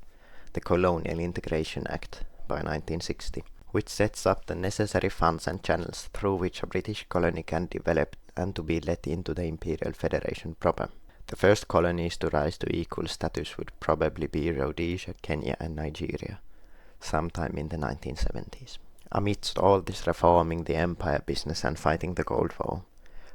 the Colonial Integration Act by 1960, which sets up the necessary funds and channels through which a British colony can develop and to be let into the Imperial Federation proper. The first colonies to rise to equal status would probably be Rhodesia, Kenya and Nigeria, sometime in the 1970s. Amidst all this reforming the empire business and fighting the Cold War,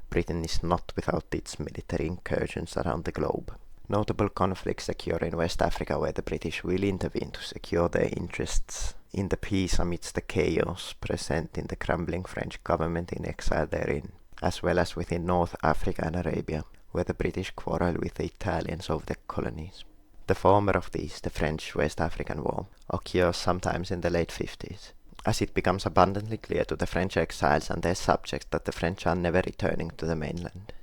Britain is not without its military incursions around the globe. Notable conflicts occur in West Africa where the British will intervene to secure their interests in the peace amidst the chaos present in the crumbling French government in exile therein, as well as within North Africa and Arabia, where the British quarrel with the Italians over the colonies. The former of these, the French West African War, occurs sometimes in the late 50s, as it becomes abundantly clear to the French exiles and their subjects that the French are never returning to the mainland.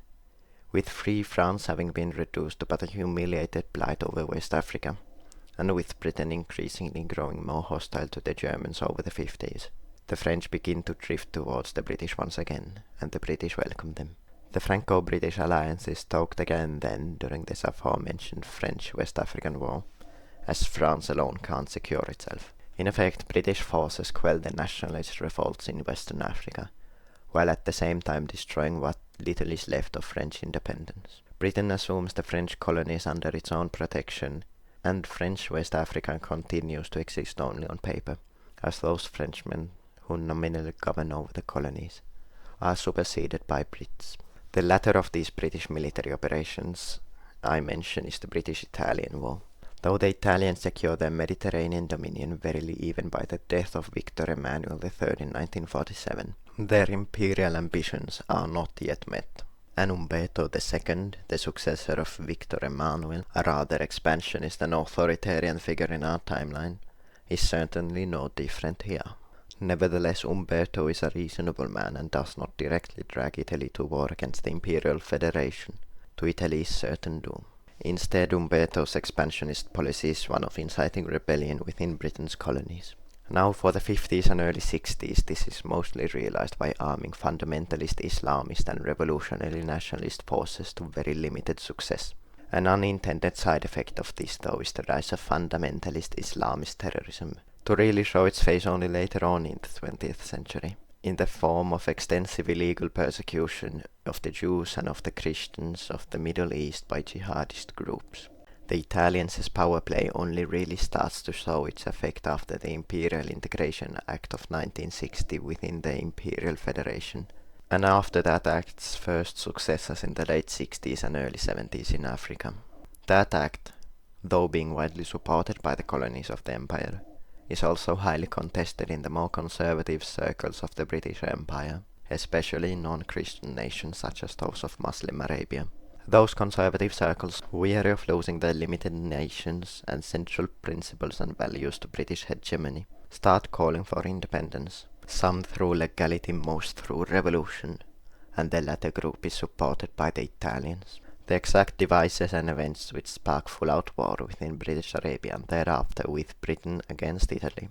With Free France having been reduced to but a humiliated blight over West Africa, and with Britain increasingly growing more hostile to the Germans over the 50s, the French begin to drift towards the British once again, and the British welcome them. The Franco-British alliance is stoked again then during this aforementioned French West African War, as France alone can't secure itself. In effect, British forces quell the nationalist revolts in Western Africa, while at the same time destroying what little is left of French independence. Britain assumes the French colonies under its own protection, and French West Africa continues to exist only on paper, as those Frenchmen who nominally govern over the colonies are superseded by Brits. The latter of these British military operations I mention is the British-Italian War. Though the Italians secure their Mediterranean dominion verily even by the death of Victor Emmanuel III in 1947, their imperial ambitions are not yet met. And Umberto II, the successor of Victor Emmanuel, a rather expansionist and authoritarian figure in our timeline, is certainly no different here. Nevertheless, Umberto is a reasonable man and does not directly drag Italy to war against the Imperial Federation, to Italy's certain doom. Instead, Umberto's expansionist policy is one of inciting rebellion within Britain's colonies. Now for the 50s and early 60s, this is mostly realized by arming fundamentalist Islamist and revolutionary nationalist forces to very limited success. An unintended side effect of this, though, is the rise of fundamentalist Islamist terrorism, to really show its face only later on in the 20th century, in the form of extensive illegal persecution of the Jews and of the Christians of the Middle East by jihadist groups. The Italians' power play only really starts to show its effect after the Imperial Integration Act of 1960 within the Imperial Federation, and after that act's first successes in the late 60s and early 70s in Africa. That act, though being widely supported by the colonies of the empire, is also highly contested in the more conservative circles of the British Empire, especially in non-Christian nations such as those of Muslim Arabia. Those conservative circles, weary of losing their limited nations and central principles and values to British hegemony, start calling for independence, some through legality, most through revolution, and the latter group is supported by the Italians. The exact devices and events which spark full-out war within British Arabia and thereafter with Britain against Italy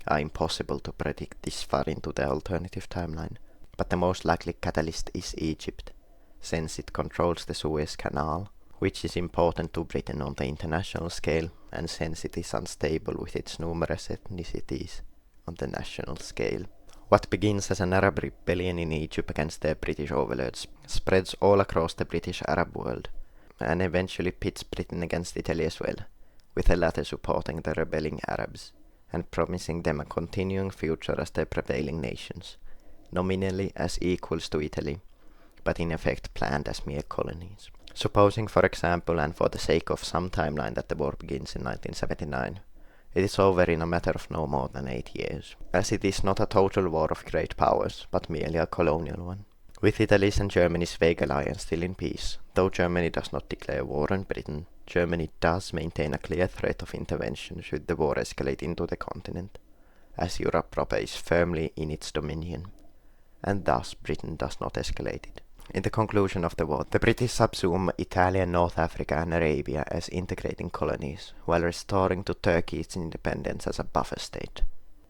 are impossible to predict this far into the alternative timeline, but the most likely catalyst is Egypt, since it controls the Suez Canal, which is important to Britain on the international scale, and since it is unstable with its numerous ethnicities on the national scale. What begins as an Arab rebellion in Egypt against their British overlords spreads all across the British Arab world, and eventually pits Britain against Italy as well, with the latter supporting the rebelling Arabs, and promising them a continuing future as their prevailing nations, nominally as equals to Italy, but in effect planned as mere colonies. Supposing, for example, and for the sake of some timeline, that the war begins in 1979, it is over in a matter of no more than 8 years, as it is not a total war of great powers, but merely a colonial one. With Italy's and Germany's vague alliance still in peace, though Germany does not declare war on Britain, Germany does maintain a clear threat of intervention should the war escalate into the continent, as Europe proper is firmly in its dominion, and thus Britain does not escalate it. In the conclusion of the war, the British subsume Italian North Africa and Arabia as integrating colonies, while restoring to Turkey its independence as a buffer state.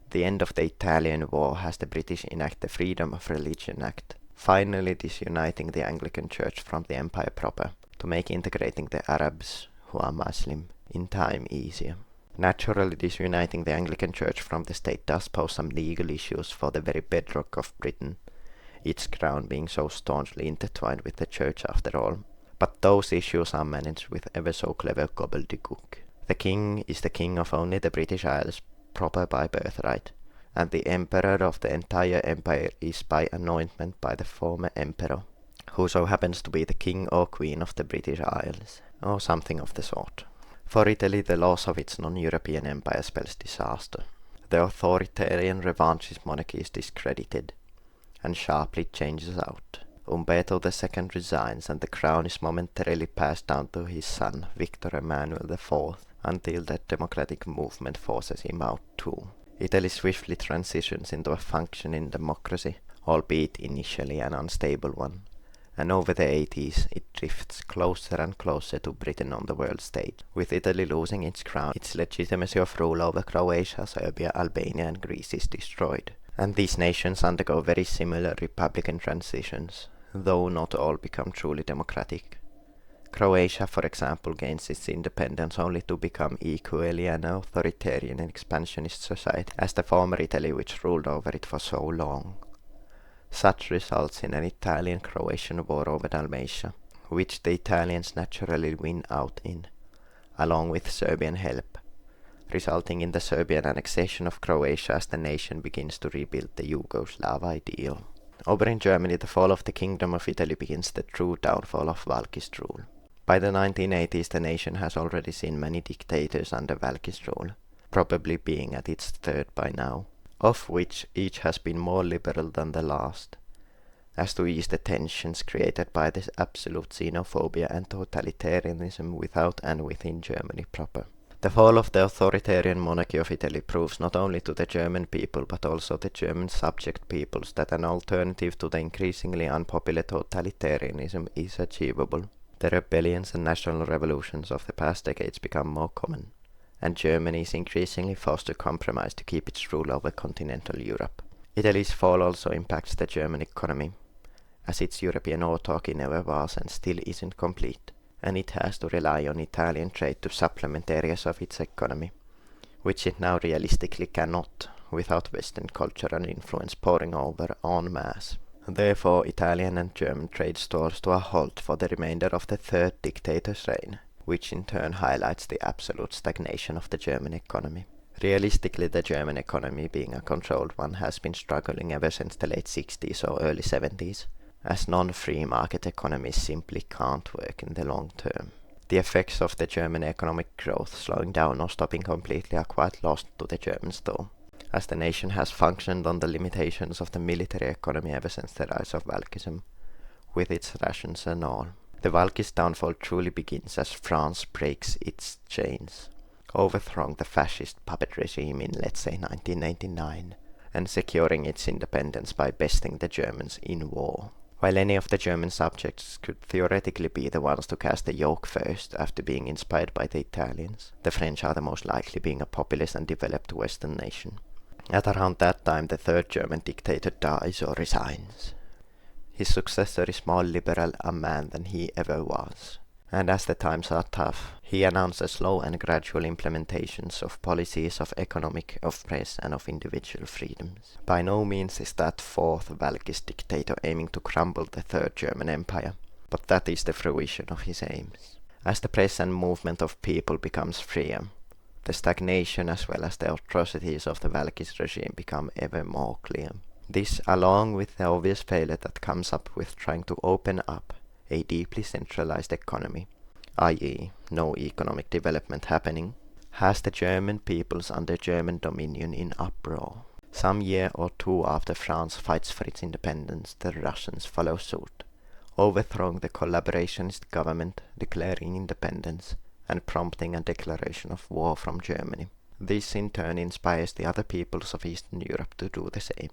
The end of the Italian war has the British enact the Freedom of Religion Act, finally disuniting the Anglican Church from the empire proper, to make integrating the Arabs, who are Muslim, in time easier. Naturally, disuniting the Anglican Church from the state does pose some legal issues for the very bedrock of Britain, its crown being so staunchly intertwined with the Church after all. But those issues are managed with ever so clever gobbledygook. The king is the king of only the British Isles, proper by birthright, and the emperor of the entire empire is by anointment by the former emperor, who so happens to be the king or queen of the British Isles, or something of the sort. For Italy, the loss of its non-European empire spells disaster. The authoritarian revanchist monarchy is discredited, and sharply changes out. Umberto II resigns, and the crown is momentarily passed down to his son, Victor Emmanuel IV, until the democratic movement forces him out too. Italy swiftly transitions into a functioning democracy, albeit initially an unstable one, and over the 80s it drifts closer and closer to Britain on the world stage, with Italy losing its crown. Its legitimacy of rule over Croatia, Serbia, Albania and Greece is destroyed, and these nations undergo very similar republican transitions, though not all become truly democratic. Croatia, for example, gains its independence only to become equally an authoritarian and expansionist society as the former Italy which ruled over it for so long. Such results in an Italian-Croatian war over Dalmatia, which the Italians naturally win out in, along with Serbian help, resulting in the Serbian annexation of Croatia as the nation begins to rebuild the Yugoslav ideal. Over in Germany, the fall of the Kingdom of Italy begins the true downfall of Valkist rule. By the 1980s, the nation has already seen many dictators under Valkist rule, probably being at its third by now, of which each has been more liberal than the last, as to ease the tensions created by this absolute xenophobia and totalitarianism without and within Germany proper. The fall of the authoritarian monarchy of Italy proves not only to the German people but also the German subject peoples that an alternative to the increasingly unpopular totalitarianism is achievable. The rebellions and national revolutions of the past decades become more common, and Germany is increasingly forced to compromise to keep its rule over continental Europe. Italy's fall also impacts the German economy, as its European autarky never was and still isn't complete, and it has to rely on Italian trade to supplement areas of its economy, which it now realistically cannot, without Western culture and influence pouring over en masse. Therefore, Italian and German trade stores to a halt for the remainder of the third dictator's reign, which in turn highlights the absolute stagnation of the German economy. Realistically, the German economy, being a controlled one, has been struggling ever since the late 60s or early 70s, as non-free market economies simply can't work in the long term. The effects of the German economic growth slowing down or stopping completely are quite lost to the Germans though, as the nation has functioned on the limitations of the military economy ever since the rise of Valkism, with its rations and all. The Valkist downfall truly begins as France breaks its chains, overthrowing the fascist puppet regime in, let's say, 1989, and securing its independence by besting the Germans in war. While any of the German subjects could theoretically be the ones to cast the yoke first after being inspired by the Italians, the French are the most likely, being a populous and developed Western nation. At around that time, the third German dictator dies or resigns. His successor is more liberal a man than he ever was, and as the times are tough, he announces slow and gradual implementations of policies of economic, of press and of individual freedoms. By no means is that fourth Valkist dictator aiming to crumble the third German empire, but that is the fruition of his aims. As the press and movement of people becomes freer, the stagnation as well as the atrocities of the Valkist regime become ever more clear. This, along with the obvious failure that comes up with trying to open up a deeply centralized economy, i.e. no economic development happening, has the German peoples under German dominion in uproar. Some year or two after France fights for its independence, the Russians follow suit, overthrowing the collaborationist government, declaring independence, and prompting a declaration of war from Germany. This in turn inspires the other peoples of Eastern Europe to do the same,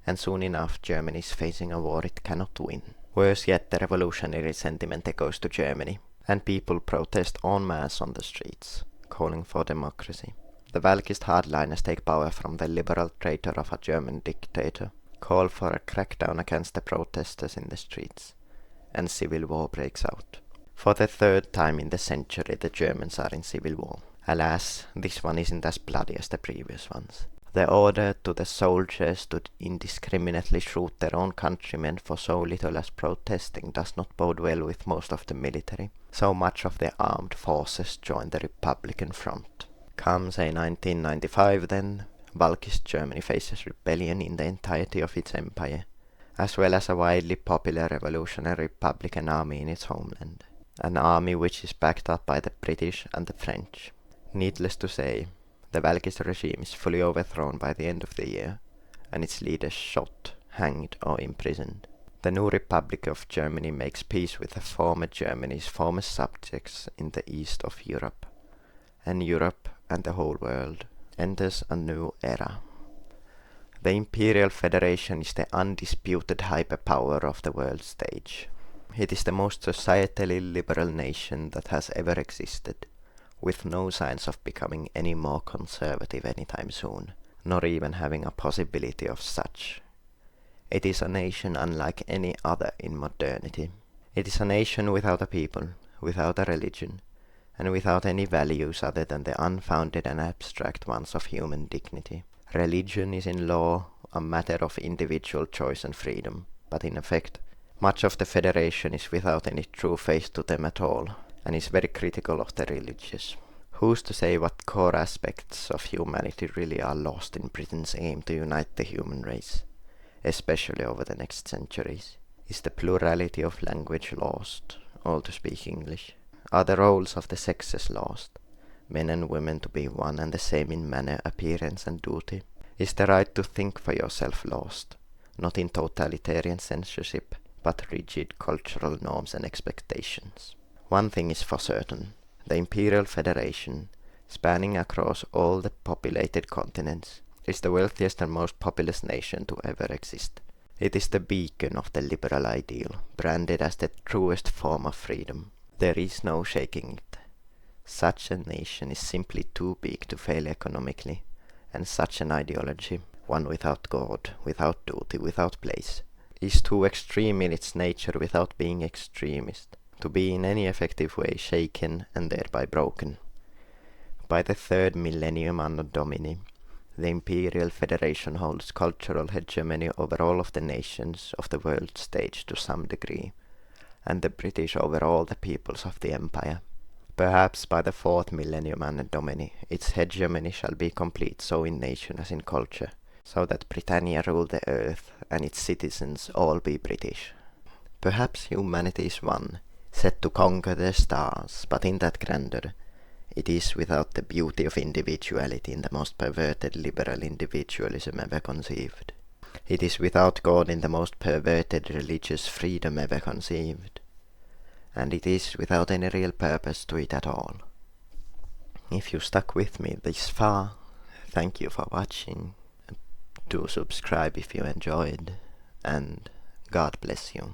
and soon enough Germany is facing a war it cannot win. Worse yet, the revolutionary sentiment echoes to Germany, and people protest en masse on the streets, calling for democracy. The Valkist hardliners take power from the liberal traitor of a German dictator, call for a crackdown against the protesters in the streets, and civil war breaks out. For the third time in the century, the Germans are in civil war. Alas, this one isn't as bloody as the previous ones. The order to the soldiers to indiscriminately shoot their own countrymen for so little as protesting does not bode well with most of the military. So much of the armed forces joined the Republican front. Come, say, 1995 then, Balkist Germany faces rebellion in the entirety of its empire, as well as a widely popular revolutionary republican army in its homeland. An army which is backed up by the British and the French. Needless to say, the Balkist regime is fully overthrown by the end of the year, and its leaders shot, hanged or imprisoned. The new Republic of Germany makes peace with the former Germany's former subjects in the east of Europe, and Europe and the whole world enters a new era. The Imperial Federation is the undisputed hyperpower of the world stage. It is the most societally liberal nation that has ever existed, with no signs of becoming any more conservative anytime soon, nor even having a possibility of such. It is a nation unlike any other in modernity. It is a nation without a people, without a religion, and without any values other than the unfounded and abstract ones of human dignity. Religion is in law a matter of individual choice and freedom, but in effect, much of the Federation is without any true faith to them at all, and is very critical of the religious. Who's to say what core aspects of humanity really are lost in Britain's aim to unite the human race, especially over the next centuries? Is the plurality of language lost, all to speak English? Are the roles of the sexes lost, men and women to be one and the same in manner, appearance and duty? Is the right to think for yourself lost, not in totalitarian censorship, but rigid cultural norms and expectations? One thing is for certain, the Imperial Federation, spanning across all the populated continents, is the wealthiest and most populous nation to ever exist. It is the beacon of the liberal ideal, branded as the truest form of freedom. There is no shaking it. Such a nation is simply too big to fail economically, and such an ideology, one without God, without duty, without place, is too extreme in its nature without being extremist, to be in any effective way shaken and thereby broken. By the third millennium Anno Domini, the Imperial Federation holds cultural hegemony over all of the nations of the world stage to some degree, and the British over all the peoples of the empire. Perhaps by the fourth millennium Anno Domini, its hegemony shall be complete so in nation as in culture, so that Britannia rule the earth and its citizens all be British. Perhaps humanity is one, set to conquer the stars, but in that grandeur, it is without the beauty of individuality in the most perverted liberal individualism ever conceived. It is without God in the most perverted religious freedom ever conceived. And it is without any real purpose to it at all. If you stuck with me this far, thank you for watching. Do subscribe if you enjoyed, and God bless you.